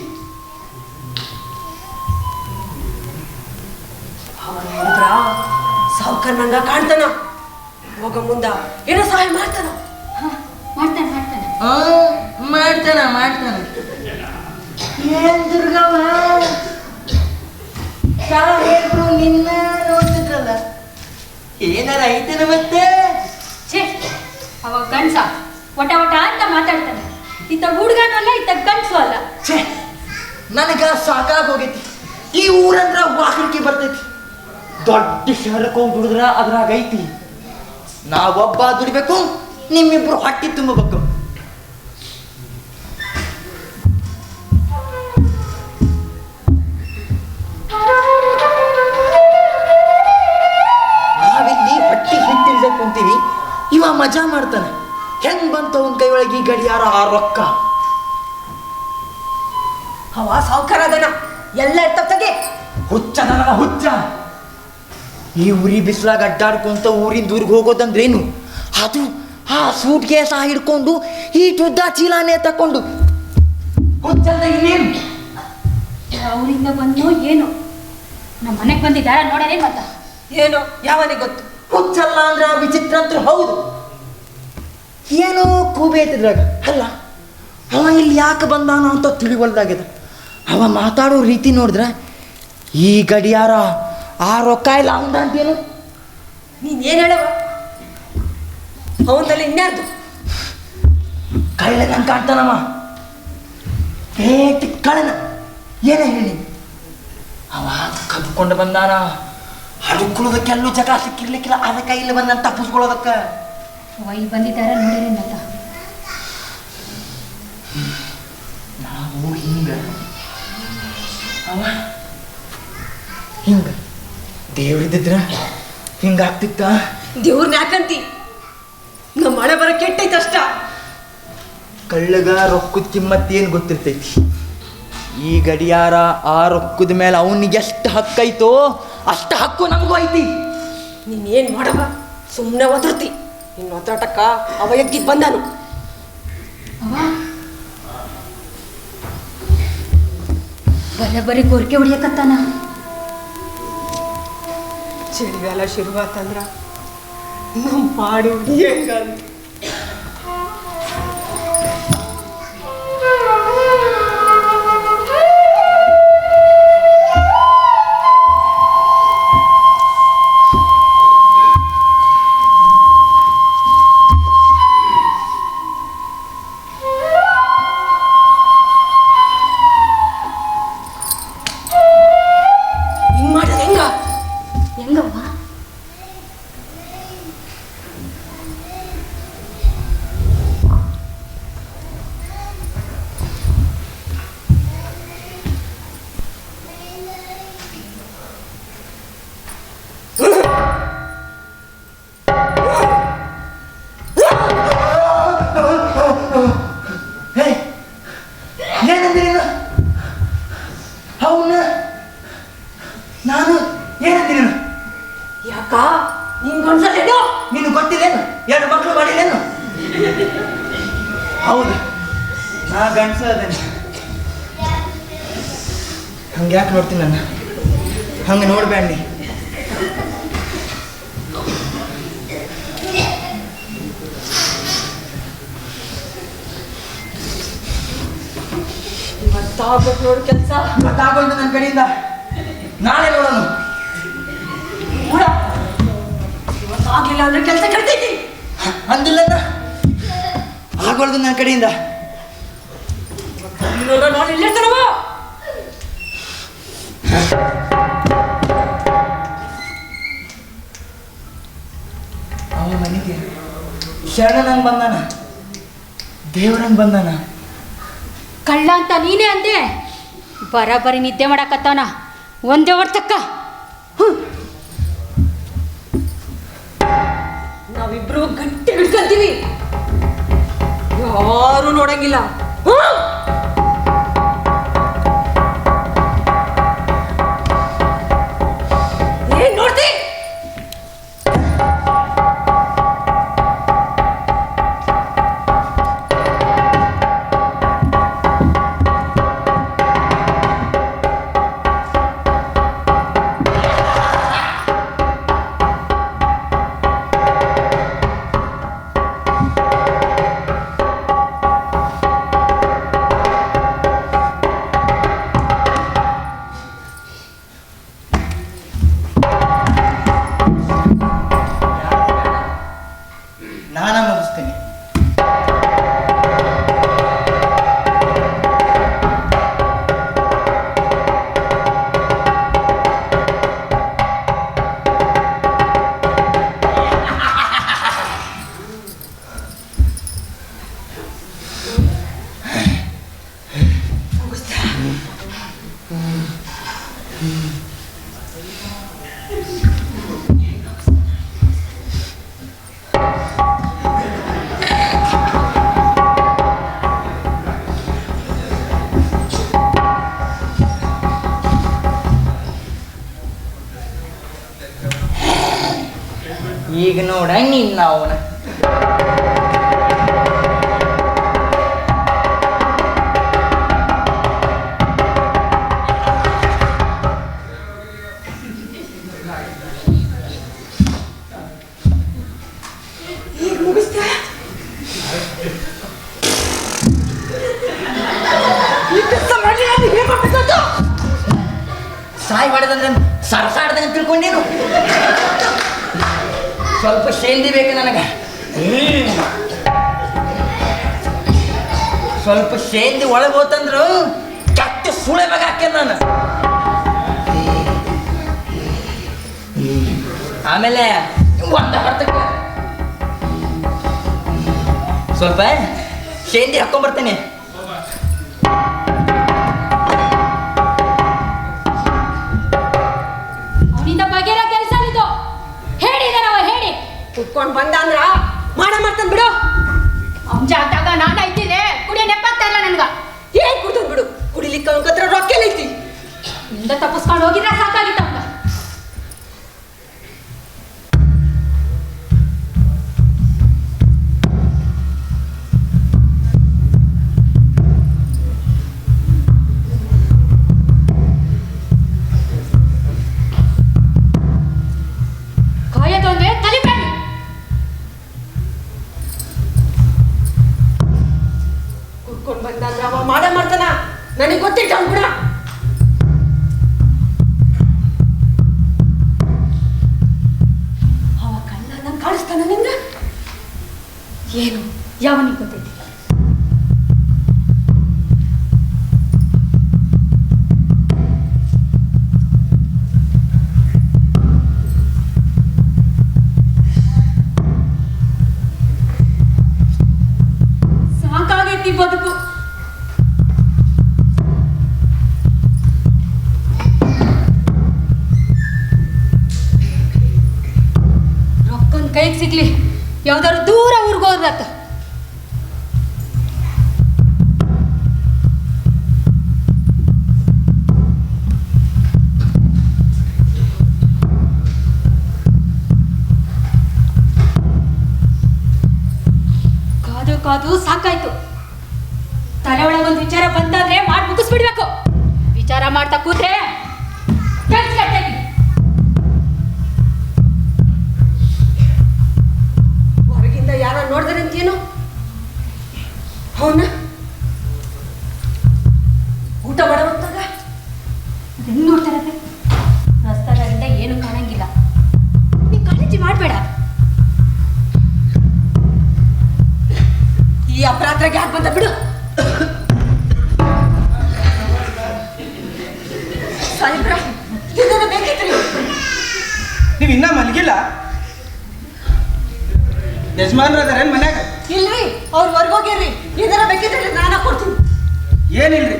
ಅವ ನೋಡಿದ್ರ ಸಾವುಕಾರ ನಂಗ ಕಾಣ್ತಾನ. ಹೋಗ ಮುಂದ ಏನೋ ಸಹಾಯ ಮಾಡ್ತಾನ. ಮಾಡ್ತಾನ. ಏನ್ ದುರ್ಗವ್ವ, ಸಾಹೇಬ್ರು ನಿನ್ನ ನೋಡ್ತಿದ್ರಲ್ಲ, ಏನಾರ ಐತೇನ ಮತ್ತೆ? ಛೇ, ಅವ ಗಂಡ್ಸ ಒಟ ಅಂತ ಮಾತಾಡ್ತಾನೆ. ಇತ್ತ ಹುಡುಗನೂ ಅಲ್ಲ, ಇತ್ತ ಗಂಡ್ಸು ಅಲ್ಲ. ಛೇ, ನನಗ ಸಾಕಾಗೋಗೈತಿ. ಈ ಊರಂದ್ರ ವಾಕರಿಕೆ ಬರ್ತೈತಿ. ದೊಡ್ಡ ಶಹರಕ್ಕೆ ಹೋಗಿ ದುಡಿದ್ರ ಅದ್ರಾಗ ಐತಿ. ನಾವೊಬ್ಬ ದುಡಿಬೇಕು, ನಿಮ್ಮಿಬ್ರು ಹೊಟ್ಟಿ ತುಂಬಬೇಕು. ನಾವಿಲ್ಲಿ ಹೊಟ್ಟಿ ಹಿಟ್ಟಿಲ್ದೆ ಕುಂತೀವಿ, ಇವ ಮಜಾ ಮಾಡ್ತಾನೆ. ಹೆಂಗ್ ಬಂತ ಅವನ ಕೈ ಒಳಗೆ ಈ ಗಡಿಯಾರ, ಆ ರೊಕ್ಕ? ಅವ ಸಾವುಕಾರ ಅದನ ಎಲ್ಲ ಇರ್ತದೆ. ಹುಚ್ಚ ನನಗ ಹುಚ್ಚ. ಈ ಊರಿ ಬಿಸಿಲಾಗ ಅಡ್ಡಾಡ್ಕೊಂತ ಊರಿಂದ ಊರಿಗೆ ಹೋಗೋದಂದ್ರೇನು? ಅದು ಆ ಸೂಟ್ ಕೇಸ ಹಿಡ್ಕೊಂಡು ಈ ಉದ್ದ ಚೀಲಾನೆ ತಕೊಂಡು ಹುಚ್ಚಂದ ಇನ್ನೇನು? ಅವರಿಂದ ಬಂದು ಏನು ನಮ್ಮ ಮನೆಗೆ ಬಂದಿದ್ದಾರ ನೋಡೋದೇ ಮತ್ತ. ಏನೋ ಯಾವನಿಗೆ ಗೊತ್ತು? ಹುಚ್ಚಲ್ಲ ಅಂದ್ರೆ ವಿಚಿತ್ರ ಅಂತ ಹೌದು. ಏನೋ ಕೂಬೆ ಐತಿದ್ರಾಗ. ಅಲ್ಲ, ಅವ ಇಲ್ಲಿ ಯಾಕೆ ಬಂದಾನ ಅಂತ ತಿಳಿವಲ್ದಾಗಿದೆ. ಅವ ಮಾತಾಡೋ ರೀತಿ ನೋಡಿದ್ರೆ ಈ ಗಡಿಯಾರ, ಆ ರೊಕ್ಕ ಇಲ್ಲ ಅವಂದ ಅಂತೇನು? ನೀನ್ ಏನ್ ಹೇಳವ? ಅವನಲ್ಲಿ ಇನ್ಯಾರ್ದು? ಕಳ್ಳ ನಂಗೆ ಕಾಣ್ತಾನಮ್ಮ. ಏಟಿ ಕಳ್ಳನ. ಏನೇ ಹೇಳಿ, ಅವ ಕದ್ಕೊಂಡು ಬಂದಾನ. ಹಡುಕೊಳ್ಳೋದಕ್ಕೆಲ್ಲೂ ಜಗ ಸಿಕ್ಕಿರ್ಲಿಕ್ಕಿಲ್ಲ, ಅದಕ್ಕೆ ಇಲ್ಲಿ ಬಂದ ತಪ್ಪಿಸ್ಕೊಳ್ಳೋದಕ್ಕೆ. ಇಲ್ಲಿ ಬಂದಿದ್ದಾರ ನೋಡಿರಿ ಮತ್ತ. ನಾವು ಹಿಂಗ ಅವ ಹಿಂಗ ದೇವ್ರಿದ್ರ ಹಿಂಗಾಗ್ತಿತ್ತ? ದೇವ್ರನ್ನ ಯಾಕಂತಿ? ನಮ್ಮ ಮಳೆ ಬರ ಕೆಟ್ಟೈತೆ ಅಷ್ಟ. ಕಳ್ಳಗ ರೊಕ್ಕದ ಕಿಮ್ಮತ್ ಏನು ಗೊತ್ತಿರ್ತೈತಿ. ಈ ಗಡಿಯಾರ ಆ ರೊಕ್ಕದ ಮೇಲೆ ಅವನಿಗೆ ಎಷ್ಟು ಹಕ್ಕೈತೋ ಅಷ್ಟು ಹಕ್ಕು ನಮಗೂ ಐತಿ. ನೀನ್ ಏನ್ ಮಾಡವ, ಸುಮ್ಮನೆ ಒದರ್ತಿ. ಇನ್ನು ಒತ್ತಾಟಕ್ಕ ಅವ ಎಗ್ಗಿದ್ ಬಂದಾನು. ಬರೀ ಗೋರ್ಕೆ ಹೊಡಿಯಕತ್ತಾನ. ಚಳಿಗಾಲ ಶುರುವಾತಂದ್ರ ನಮ್ಮ ಪಾಡು ಹೆಂಗಲ್ಲ. ಹೆಂಗವ್ವ? ಏನಂದ್ರೆ ಅವನ್ನ ನಾನು ಏನಂತೀನಿ ಯಾಕ ನಿನ್ ಗಂಡ್ಸಲ್ಲೇನು? ನೀನು ಗೊತ್ತಿಲ್ಲೇನು? 2 ಮಕ್ಕಳು ಮಾಡಿಲ್ಲೇನು? ಹೌದು, ನಾ ಗಂಡಸ ಅದೇನೆ. ಹಂಗೆ ಯಾಕೆ ನೋಡ್ತೀನಿ ನಾನು? ಹಂಗೆ ನೋಡ್ಬೇಡ ನೀ. ಇವತ್ತಾಗ್ಬೇಕು ನೋಡು ಕೆಲ್ಸ. ಗೊತ್ತಾಗೋಯ್ತು ನನ್ನ ಕಡೆಯಿಂದ. ನಾಳೆ ನೋಡೋಣ. ನೋಡ, ಇವತ್ತಾಗ್ಲಿಲ್ಲ ಅಂದ್ರೆ ಕೆಲ್ಸ ಕೆಡ್ತೈತಿ. ಅಂದಿಲ್ಲ ಆಗೋಳ್ದು ನನ್ನ ಕಡೆಯಿಂದ. ನೋಡ ನೋಡಿ ಇಲ್ಲಿರ್ತಾನವ. ಅವ ಮನೆಗೆ ಶರಣನಂಗೆ ಬಂದಾನ, ದೇವ್ರಂಗೆ ಬಂದಾನ. ಕಳ್ಳ ಅಂತ ನೀನೇ ಅಂದೆ. ಬರೀ ನಿದ್ದೆ ಮಾಡಕತ್ತಾನ ಒಂದೇ ವರ್ತಕ್ಕ. ನಾವಿಬ್ರು ಗಟ್ಟಿ ಹಿಡ್ಕೊಂತೀವಿ, ಯಾರು ನೋಡಂಗಿಲ್ಲ. ಏನ್ ನೋಡ್ತಿ? ನಾನ ಮುಗಿಸ್ತೀನಿ. ಈಗ ನೋಡ ನಿನ್ನ ಅವನ ಸಾಯಿ ಮಾಡಿದಂದ್ರೆ ಸರಸಾಡ್ದಂಗೆ ತಿಳ್ಕೊಂಡೇನು? ಸ್ವಲ್ಪ ಶೈಲಿ ಬೇಕು ನನಗೆ. ಸ್ವಲ್ಪ ಶೈಲಿ ಒಳಗೆ ಹೋತಂದ್ರು ಕೆಟ್ಟ ಸುಳೆ ಮಗ ಹಾಕ್ಯನ ನಾನು. ಆಮೇಲೆ ಒಂದ ಹರ್ತಕ್ಕೆ ಸ್ವಲ್ಪ ಶೈಲಿ ಹಾಕೊಂಡ್ಬರ್ತೇನೆ. ಅವನಿಂದ ಬಗೆರ ಕೆಲಸ ಇದು ಹೇಳಿದ ನಾವು ಹೇಳಿ ಕುತ್ಕೊಂಡ್ ಬಂದ ಅಂದ್ರ ಮಾಡ್ತಾನೆ ಬಿಡು. ಅಂಜ ಆದಾಗ ನಾನು ಐತಿಲೆ ಕುಡಿಯ ನೆಪ್ಪಾಗ್ತಾ ಇಲ್ಲ ನನ್ಗ. ಏನ್ ಕುಡ್ತಾನೆ ಬಿಡು, ಕುಡಿಲಿಕ್ಕೆ ಅವನ ಹತ್ರ ರೊಕ್ಕ ಎಲ್ಲ ಐತಿ. ನಿಂದ ತಪ್ಪಿಸ್ಕೊಂಡು ಹೋಗಿದ್ರೆ ಸಾಕಾಗಿತ್ತ ಅಂತ. ಕಾಯದೊಂದೇ ಕಲಿಬೇಡಿ. ಕುಡ್ಕೊಂಡ್ ಬಂದಂದ್ರ ಅವ ಮಾಡ್ತಾನ, ನನಗೆ ಗೊತ್ತಿಲ್ಲ ಅವ್ನು ಕೂಡ. ಅವ ಕಣ್ಣ ನಂಗೆ ಕಾಣಿಸ್ತಾನ ನಿಂಗ? ಏನು ಯಾವನಿಗೆ ಗೊತ್ತೈತಿ? ಸಾಕಾಗೈತಿ ಬದುಕು. ರೊಕ್ಕನ್ ಕೈಗೆ ಸಿಗ್ಲಿ, ಯಾವ್ದಾದ್ರು ದೂರ ಊರ್ಗೋದ್ರತ್ತ. ಕಾದು ಕಾದು ಸಾಕಾಯ್ತು. ತಲೆ ಒಳಗೊಂದು ವಿಚಾರ ಬಂದಾದ್ರೆ ಮಾಡಿ ಮುಗಿಸ್ಬಿಡ್ಬೇಕು. ವಿಚಾರ ಮಾಡ್ತಾ ಕೂತ್ರೆ ಕೆಲ್ಸ ಕೆಟ್ಟೈತಿ. ಹೊರಗಿಂದ ಯಾರ ನೋಡಿದ್ರೆ ಅಂತೇನು ಅವನ ಊಟ ಮಾಡೋವಾಗ ಹೆಂಗ್ ನೋಡ್ತಾರತ್ತೆ? ರಸ್ತಾದಾರಿಂದ ಏನು ಕಾಣಂಗಿಲ್ಲ. ನೀ ಕಾಳಜಿ ಮಾಡಬೇಡ. ಈ ಅಪರಾಧಕ್ಕೆ ಯಾಕೆ ಬಂದ ಬಿಡು. ಸಾಯಿಬ್ರ ಇದನ್ನ ಬೇಕಿತ್ತು ನೀವು ಇನ್ನ ಮಲಗಿಲ್ಲ? ಯಜಮಾನ್ರದಾರೇನು ಮನ್ಯಾಗ? ಇಲ್ರಿ, ಅವ್ರು ಹೊರ್ಗೋಗ್ಯಾರ್ರಿ. ಇದನ್ನ ಬೇಕಿದ್ರೆ ನಾನ ಕೊಡ್ತೀನಿ. ಏನಿಲ್ರಿ,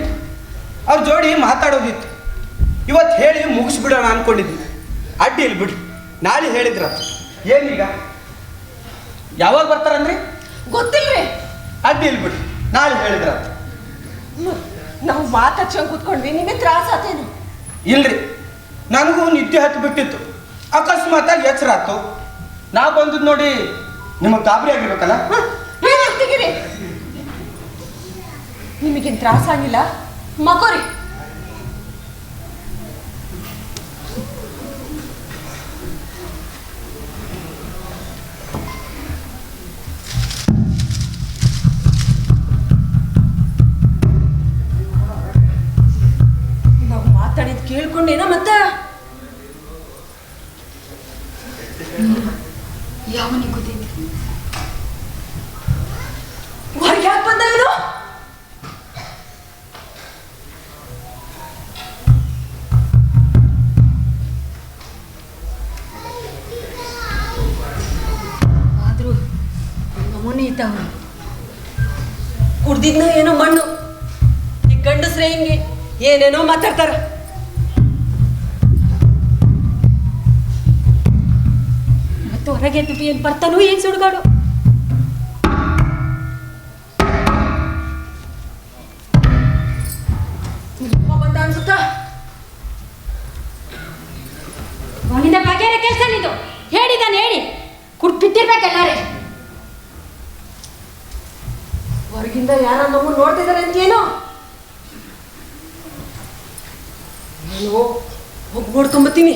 ಅವ್ರ ಜೋಡಿ ಮಾತಾಡೋದಿತ್ತು. ಇವತ್ತು ಹೇಳಿ ಮುಗಿಸ್ಬಿಡೋಣ ಅನ್ಕೊಂಡಿದ್ವಿ. ಅಡ್ಡಿ ಇಲ್ಲಿ ಬಿಡಿ, ನಾಳೆ ಹೇಳಿದ್ರ ಏನೀಗ? ಯಾವಾಗ ಬರ್ತಾರಂದ್ರಿ? ಗೊತ್ತಿಲ್ರಿ. ಅಡ್ಡಿ ಇಲ್ಲಿ ಬಿಡಿ, ನಾಳೆ ಹೇಳಿದ್ರ ನಾವು ಮಾತಾಡ್ಸಂಗ್ ಕೂತ್ಕೊಂಡ್ವಿ, ನಿಮಗೆ ತ್ರಾಸ ಆತೇನು? ಇಲ್ರಿ, ನನಗೂ ನಿದ್ದೆ ಹತ್ತು ಬಿಟ್ಟಿತ್ತು. ಅಕಸ್ಮಾತಾಗಿ ಎಚ್ಚರ ಆಯ್ತು. ನಾ ಬಂದದ್ದು ನೋಡಿ ನಿಮಗೆ ಗಾಬರಿ ಆಗಿರ್ಬೇಕಲ್ಲ. ಏನಾಗ್ತಿಗಿರಿ? ನಿಮಗೇನು ತ್ರಾಸ ಆಗಿಲ್ಲ? ಮಕೋರಿ. ನಾವು ಮಾತಾಡಿದ್ ಕೇಳ್ಕೊಂಡೇನ ಮತ್ತ? ಯಾವನಿಗೆ ಗೊತ್ತೈತಿ? ಹೊರಗೆ ಯಾಕೆ ಬಂದ ಇವನು? ಆದ್ರೂ ನಮೂನೆ ಇದ್ದಾವ. ಕುಡ್ದಿದ್ನ ಏನೋ ಮಣ್ಣು. ಈ ಗಂಡಸ್ರೆ ಹಿಂಗೆ ಏನೇನೋ ಮಾತಾಡ್ತಾರ. ಮತ್ತು ಹೊರಗೆ ತುಟಿ ಏನ್ ಬರ್ತಾನೋ ಏನ್ ಸುಡುಗಾಡು. ಬಂದ ಅನ್ಸುತ್ತಾ? ಅವನಿಂದ ಬಗೆರ ಕೆಲಸ ನಿಂದು. ಹೇಳಿದಾನೆ ಹೇಳಿ ಕುಡ್ಬಿಟ್ಟಿರ್ಬೇಕೆಲ್ಲಾರೆ. ಹೊರಗಿಂದ ಯಾರ ನಮ್ಮನ್ನು ನೋಡ್ತಿದ್ದಾರೆ ಅಂತೇನೋ? ನಾನು ಹೋಗಿ ನೋಡ್ಕೊಂಬತ್ತೀನಿ.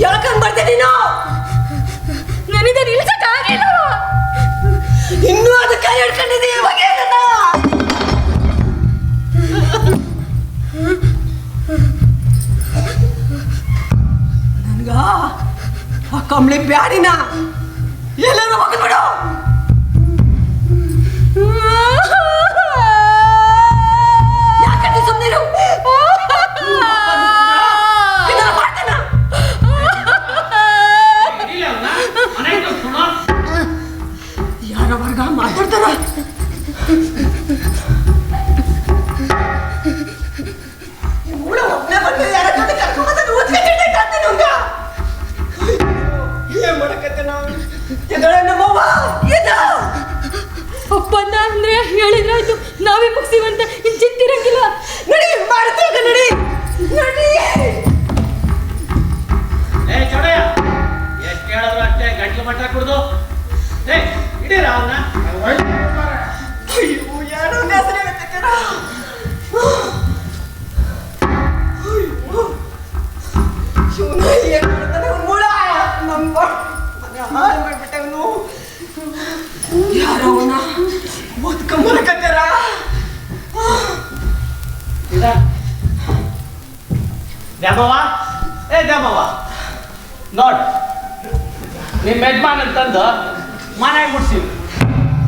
ಯಾಕಂಗ್ ಬರ್ತೆ ನೀನು? ನನಗೆ ನಿಲ್ಸಕ್ಕಾಗಿಲ್ಲ. ಇನ್ನೂ ಅದು ಕೈ ಹಿಡ್ಕೊಂಡಿದ್ದೀಯ ಬಗ್ಗೆ ನನ್ಗ ಆ ಕಂಬಳಿ ಬ್ಯಾಡಿನ ಎಲ್ಲರೂ ಹೋಗ್ಬಿಡು. ಯಾಕಂದ್ರೆ ಸುಮ್ಮನಿರು. ಯಾರ ವರ್ಗ ಮಾತಾಡ್ತಾರ? ಒಬ್ಬನೇ ಬಂದು ಯಾರ ಜೊತೆ ಕರ್ಕೊಂಡ್ ಓದ್ಕೊಂಡಿದ್ದೆ ನಂಗ. ಏನ್ ಮಾಡಕತ್ತೆ ನಾವು? ಎದಳ ನಮ್ಮವ್ವ ಎದ ಅಪ್ಪನ ಅಂದ್ರೆ ಹೇಳಿದ್ರಾಯ್ತು, ನಾವೇ ಮುಗಿಸಿವಂತ ಇನ್ ಚಿಂತಿರಂಗಿಲ್ಲ. ನಡಿ ಮಾಡ್ತೀಗ ನಡಿ ನಡಿ. ಚೋಡಯ್ಯ ಎಷ್ಟು ಹೇಳಿದ್ರು ಅಷ್ಟೇ ಗಂಟ್ಲು ಮಟ್ಟ ಕುಡ್ದು ಇಡೀರ ಅವನ್ನ. ಅಯ್ಯೋ ಯಾರೋ ಹೆಸರು ಹೇಳ್ತಿದ್ದೀರ. ಶಿವನ ಏನ್ ಮಾಡ್ತಾನೆ ಮೂಳ ನಮ್ಮ ಹಾಳು ಮಾಡ್ಬಿಟ್ಟೆ ಅವನು. ಯಾರೋ ಅವನ ಓದ್ಕೊಂಬರಕತ್ತಾರ. ದ್ಯಾಮವ್ವ, ಏ ದ್ಯಾಮವ್ವ, ನೋಡ್ ನಿಮ್ಮ ಯಜಮಾನ್ ಅಂತಂದು ಮನೆಗೆ ಮುಡ್ಸಿವಿ.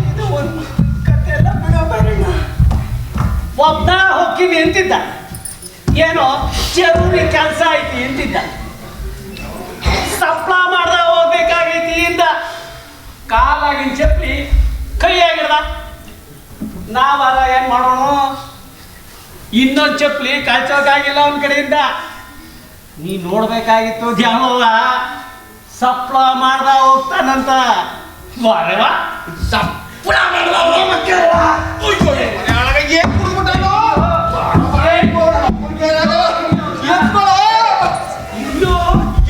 ಇದು ಒಂದು ಕತೆ ಎಲ್ಲ ಬಿಡೋ ಬರೋಣ. ಒಬ್ಬ ಹೋಗ್ತೀನಿ ಅಂತಿದ್ದ, ಏನೋ ಜರೂರಿ ಕೆಲಸ ಐತಿ ಅಂತಿದ್ದ. ಸಪ್ಲ ಮಾಡ್ದ ಹೋಗ್ಬೇಕಾಗೈತಿ ಇಂದ ಕಾಲಾಗಿನ ಚಪ್ಪಲಿ ಕೈಯಾಗಿಡ್ದ. ನಾವಲ್ಲ ಏನ್ ಮಾಡೋಣ, ಇನ್ನೊಂದು ಚಪ್ಪಲಿ ಕಾಯ್ಸೋಕಾಗಿಲ್ಲ ಅವನ ಕಡೆಯಿಂದ. ನೀ ನೋಡ್ಬೇಕಾಗಿತ್ತು ದ್ಯಾಮವ್ವ, ಸಪ್ಲ ಮಾಡ್ದ ಹೋಗ್ತಾನಂತ. ಬರವಾ ಸಪ್ಲ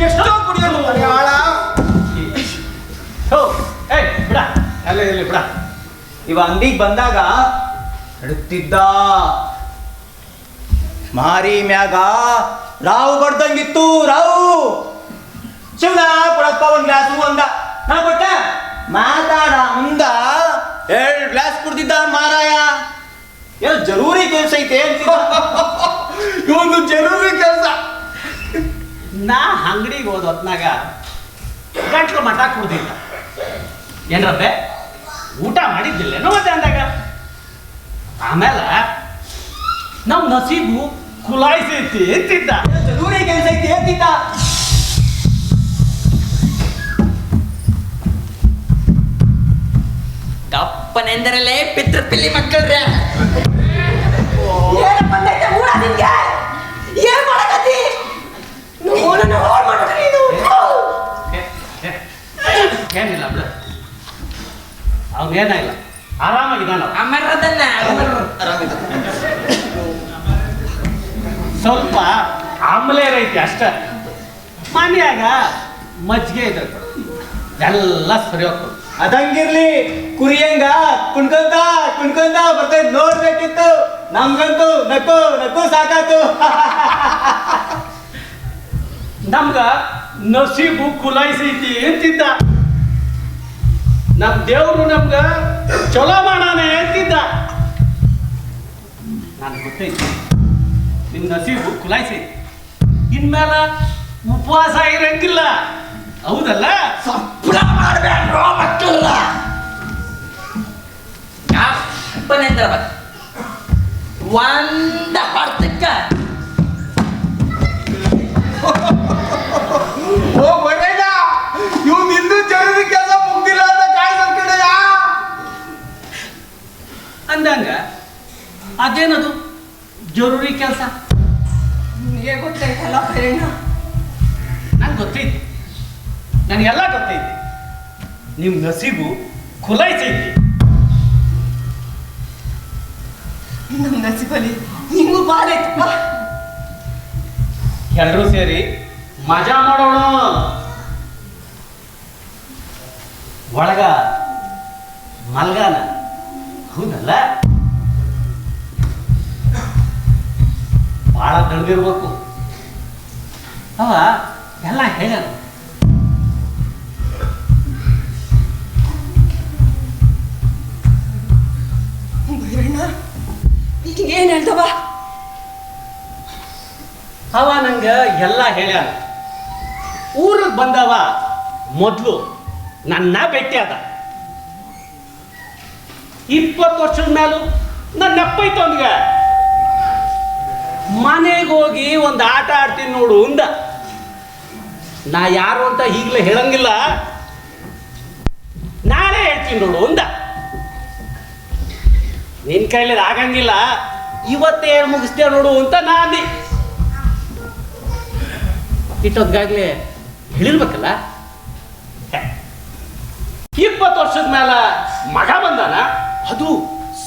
ಎಷ್ಟೋ ಕುಡಿಯೋದು ಹಾಳ. ಬಿಡ ಅಲ್ಲ ಇಲ್ಲಿ ಬಿಡ. ಇವ ಅಂಗಡಿಗೆ ಬಂದಾಗ ಅಡುತ್ತಿದ್ದ ಮಾರಿ ಮ್ಯಾಗ ರಾವು ಬಡ್ದಂಗಿತ್ತು. ರಾವು ಶಿವನ ಕೊಡಪ್ಪ ಒಂದ್ ಗ್ಲಾಸು ಅಂದ. ನಾ ಕೊಟ್ಟ ಮಾತಾಡ ಅಂದ. 2 ಗ್ಲಾಸ್ ಕುಡ್ದಿದ್ದ ಮಾರಾಯ. ಏನೋ ಜರೂರಿ ಕೆಲಸ ಐತೆ ಅಂತಿದ್ದ. ಇವೊಂದು ಜರೂರಿ ಕೆಲಸ. ನಾ ಅಂಗಡಿಗೆ ಹೋದ ಹೊತ್ನಾಗ ಗಂಟ್ಲು ಮಠ ಕುಡ್ದಿದ್ದ. ಏನ್ರಬ್ಬೆ ಊಟ ಮಾಡಿದ್ದಿಲ್ಲೇನೋ ಮತ್ತೆ ಅಂದಾಗ. ಆಮೇಲೆ ನಮ್ ನಸೀಬು ಕುಲಾಯಿಸೈತಿ ಅಂತಿದ್ದ. ಜರೂರಿ ಕೆಲಸ ಐತೆ ಅಂತಿದ್ದ. ಕಪ್ಪನೆಂದರಲ್ಲೇ ಪಿತೃಪಿಲ್ಲಿ ಮಕ್ಕಳ್ರೆ. ಏನ್ ಬಂದೈತೆ ಮೂಡ ನಿನ್ಗೆ? ಏನ್ ಮಾಡಕತ್ತಿ? ನೋಡನ್ನ ಹಾಳು ಮಾಡ್ಬಿಟ್ರೆ ನೀನು. ಏನಿಲ್ಲ ಬಿಡ, ಅವನೇನಾಗಿಲ್ಲ, ಆರಾಮಾಗಿದ್ದಾನ. ಅಮರದನ್ನ ಸ್ವಲ್ಪ ಆಮ್ಲೇರ್ ಐತಿ ಅಷ್ಟ. ಮನ್ಯಾಗ ಮಜ್ಜಿಗೆ ಇದ್ರೆ ಎಲ್ಲ ಸರಿ ಹೋಗ್ತದೆ. ಅದಂಗಿರ್ಲಿ, ಕುರಿಯಂಗ ಕುಣ್ಕೊಂತ ಕುಣ್ಕೊಂತ ಬರ್ತೈತ್ ನೋಡ್ಬೇಕಿತ್ತು. ನಮ್ಗಂತೂ ನಕ್ಕು ನಕ್ಕು ಸಾಕಾತು. ನಮ್ಗ ನಸೀಬು ಕುಲಾಯಿಸೈತಿ ಅಂತಿದ್ದ. ನಮ್ ದೇವ್ರು ನಮ್ಗ ಚಲೋ ಮಾಡಾನೆ ಅಂತಿದ್ದ. ನನ್ಗೆ ಗೊತ್ತೈತಿ ನಿಮ್ ನಸೀಬು ಕುಲಾಯಿಸೈತಿ. ಇನ್ಮೇಲ ಉಪವಾಸ ಇರಂಗಿಲ್ಲ, ಹೌದಲ್ಲ? ಸಪ್ಲ ಮಾಡ್ಬೇಡ್ರೋ ಮಕ್ಕಳ. ಕಪ್ಪನೆಂದರ ಒಂದ ಹೊರ್ತಕ್ಕ ಓ ಬಡಯ್ಯ, ಇವ್ನು ಇನ್ನೂ ಜರೂರಿ ಕೆಲಸ ಮುಗ್ದಿಲ್ಲ ಅಂತ ಕಾಯ್ದಕ್ಕಡೆಯ ಅಂದಂಗ ಅದೇನದು ಜರೂರಿ ಕೆಲಸ? ನಿನಗೆ ಗೊತ್ತೈತಲ್ಲ ಪ್ರೇರಣ. ನಂಗೆ ಗೊತ್ತೈತಿ, ನನಗೆಲ್ಲ ಗೊತ್ತೈತಿ. ನಿಮ್ ನಸೀಬು ಕುಲಾಯಿಸೈತಿ. ನಮ್ಮ ನಸೀಬಲ್ಲಿ ನಿಂಗೂ ಬಾಲೈತಪ್ಪ. ಎಲ್ಲರೂ ಸೇರಿ ಮಜಾ ಮಾಡೋಣ. ಒಳಗ ಮಲ್ಗಾನ, ಹೌದಲ್ಲ? ಬಹಳ ತಡೆದಿರ್ಬೇಕು. ಅವ ಎಲ್ಲ ಹೇಳ್ಯಾನ. ಭೈರಣ್ಣ ಏನ್ ಹೇಳ್ದವ? ಅವ ನಂಗೆ ಎಲ್ಲ ಹೇಳ್ಯಾನ. ಊರಿಗೆ ಬಂದವ ಮೊದಲು ನನ್ನ ಭೇಟಿಯಾದ. 20 ವರ್ಷದ ಮೇಲೂ ನನ್ನ ಅಪ್ಪೈತ ಅವನಿಗೆ. ಮನೆಗೆ ಹೋಗಿ ಒಂದು ಆಟ ಆಡ್ತೀನಿ ನೋಡು ಅಂದ. ನಾ ಯಾರು ಅಂತ ಈಗಲೇ ಹೇಳಂಗಿಲ್ಲ, ನಾಳೆ ಹೇಳ್ತೀನಿ ನೋಡು ಅಂದ. ನಿನ್ನ ಕೈಲಿ ಆಗಂಗಿಲ್ಲ, ಇವತ್ತೇ ಹೇಳಿ ಮುಗಿಸ್ತೇವೆ ನೋಡು ಅಂತ ನಾ ಅಂದೆ. ಇಟ್ಟೊದ್ಗಾಗ್ಲೇ ಹೇಳಿರ್ಬೇಕಲ್ಲ. 20 ವರ್ಷದ ಮೇಲೆ ಮಗ ಬಂದಾನ, ಅದು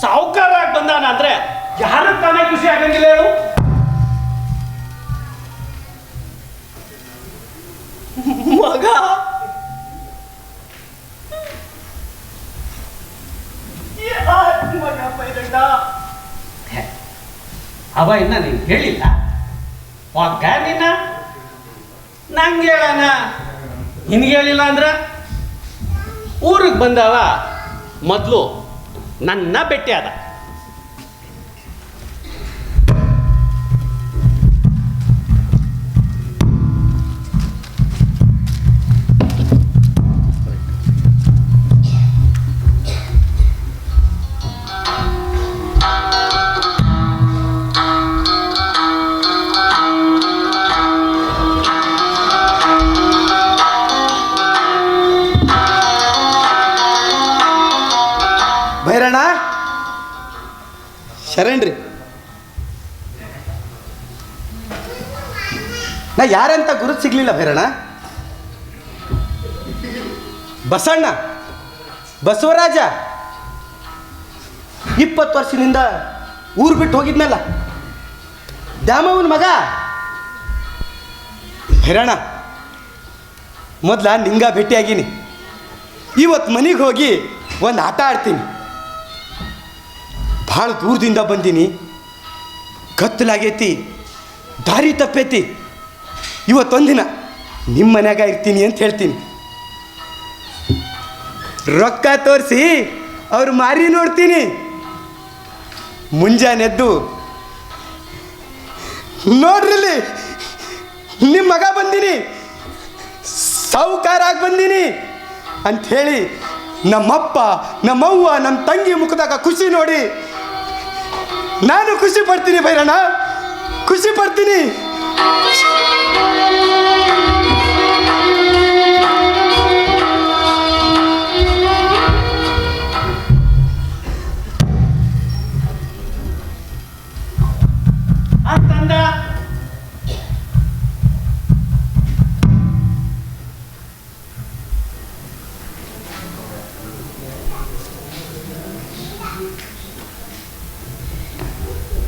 ಸಾವುಕಾರಾಗಿ ಬಂದಾನ ಅಂದ್ರೆ ಯಾರ ತಾನೇ ಖುಷಿ ಆಗಂಗಿಲ್ಲ ಹೇಳು. ಮಗ ಮಗ ಬೈರಣ್ಣ. ಅವ ಇನ್ನ ನೀನು ಹೇಳಿಲ್ಲ. ಒಗ್ಗ ನಿನ್ನ ನಂಗೆ ಹೇಳಣ, ನಿನ್ಗೆ ಹೇಳಿಲ್ಲ ಅಂದ್ರ. ಊರಿಗೆ ಬಂದವ ಮೊದಲು ನನ್ನ ಭೇಟಿಯಾದ. ಭೈರಣ್ಣ ಶರಣ್ರಿ, ನಾ ಯಾರಂತ ಗುರುತು ಸಿಗ್ಲಿಲ್ಲ ಭೈರಣ್ಣ. ಬಸಣ್ಣ, ಬಸವರಾಜ. 20 ವರ್ಷದಿಂದ ಊರು ಬಿಟ್ಟು ಹೋಗಿದ್ನಲ್ಲ, ದ್ಯಾಮವ್ವನ ಮಗ ಭೈರಣ್ಣ. ಮೊದಲ ನಿಂಗ ಭೇಟಿಯಾಗೀನಿ, ಇವತ್ತು ಮನೆಗೆ ಹೋಗಿ ಒಂದು ಆಟ ಆಡ್ತೀನಿ. ಭಾಳ ದೂರದಿಂದ ಬಂದೀನಿ, ಕತ್ತಲಾಗೈತಿ, ದಾರಿ ತಪ್ಪೈತಿ. ಇವತ್ತೊಂದಿನ ನಿಮ್ಮ ಮನ್ಯಾಗ ಇರ್ತೀನಿ ಅಂತ ಹೇಳ್ತೀನಿ. ರೊಕ್ಕ ತೋರಿಸಿ ಅವ್ರ ಮಾರಿ ನೋಡ್ತೀನಿ. ಮುಂಜಾನೆದ್ದು ನೋಡ್ರಿಲ್ಲಿ ನಿಮ್ಮ ಮಗ ಬಂದೀನಿ, ಸಾವುಕಾರಾಗಿ ಬಂದೀನಿ ಅಂಥೇಳಿ ನಮ್ಮಪ್ಪ ನಮ್ಮವ್ವ ನಮ್ಮ ತಂಗಿ ಮುಖದಾಗ ಖುಷಿ ನೋಡಿ ನಾನು ಖುಷಿ ಪಡ್ತೀನಿ ಭೈರಣ್ಣ, ಖುಷಿ ಪಡ್ತೀನಿ. ಅಂತಂದ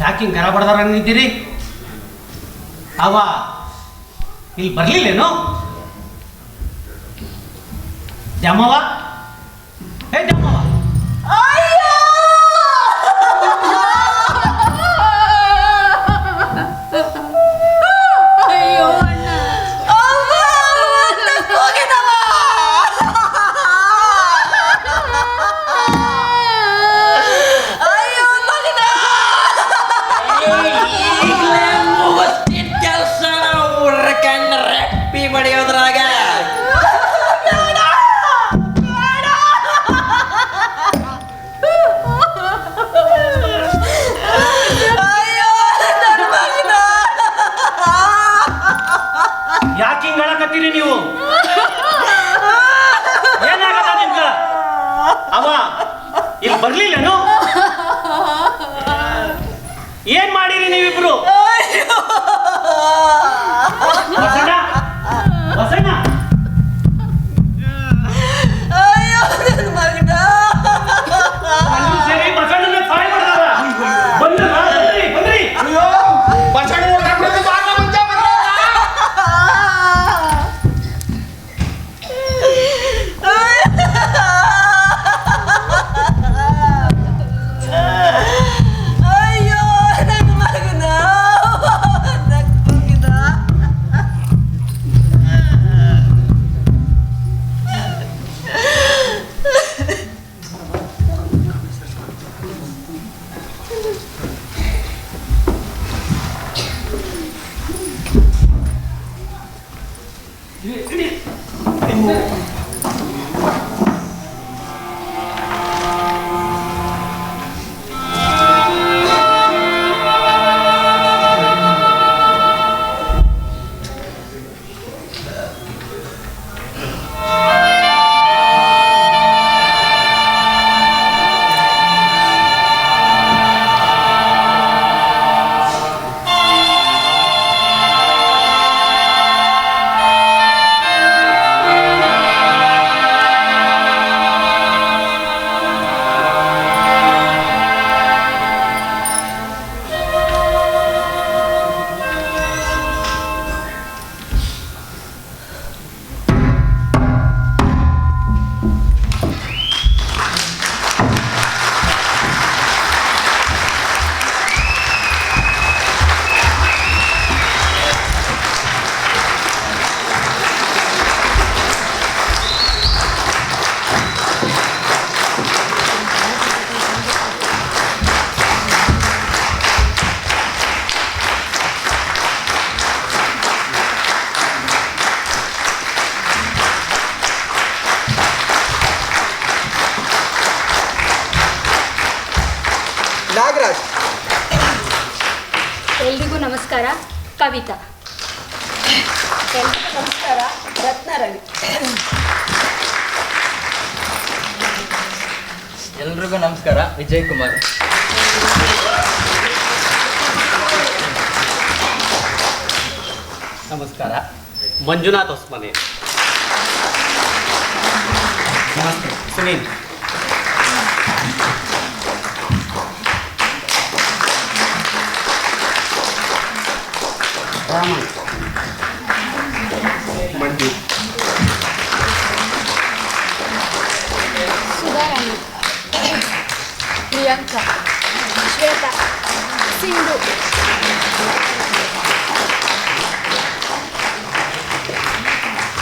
ಯಾಕಿಂಗ್ ಗರ ಬಡ್ದಾರಂಗಿದ್ದೀರಿ? ಅವ ಇಲ್ಲಿ ಬರ್ಲಿಲ್ಲೇನು? ಜಮ್ಮವ, ಹೇ ಜಮ್ಮವ, ಅಯ್ಯೋ ಅಣ್ಣ, ಕೆಲಸ ಕಣ್ಣ ರೆಪ್ಪಿ ಬಡಿಯೋದ್ರಾಗ ಯಾಕೆ ಹಿಂಗ್ ಹೇಳಕತ್ತೀರಿ ನೀವು? ಏನಾಗದ ನಿಮ್ಗ? ಅವ ಇಲ್ಲಿ ಬರ್ಲಿಲ್ಲೇನು? ಏನ್ ಮಾಡಿರಿ ನೀವಿಬ್ರು? ಬಸಣ್ಣ, ಬಸಣ್ಣ, ಒಂದು ಸರಿ ಬಸಣ್ಣನ ಸಾಯ್ ಮಾಡ್ದಾರ. ಬಂದ್ರಾ? ಬಂದ್ರಿ, ಬಂದ್ರಿ. ಬಸಣ್ಣ ಹೊರ್ಟಾಕ್ಬಿಡ್ತು, ಬಾರ್ಲ ಮುಂಚೆ ಬಂದ್ರಲ್ಲ. ನಾಗರಾಜ್. ಎಲ್ರಿಗೂ ನಮಸ್ಕಾರ. ಕವಿತಾ. ಎಲ್ರಿಗೂ ನಮಸ್ಕಾರ. ರತ್ನ ರವಿ. ಎಲ್ರಿಗೂ ನಮಸ್ಕಾರ. ವಿಜಯ್ ಕುಮಾರ್. ನಮಸ್ಕಾರ. ಮಂಜುನಾಥ್ ಹೊಸ್ಮನೆ. ನಮಸ್ತೆ ಸುನೀಲ್. ರಾಮನ್. ಮಂಜು. ಸುಧಾರಾಣಿ. ಪ್ರಿಯಾಂಕಾ. ಶ್ವೇತಾ. ಸಿಂಧು.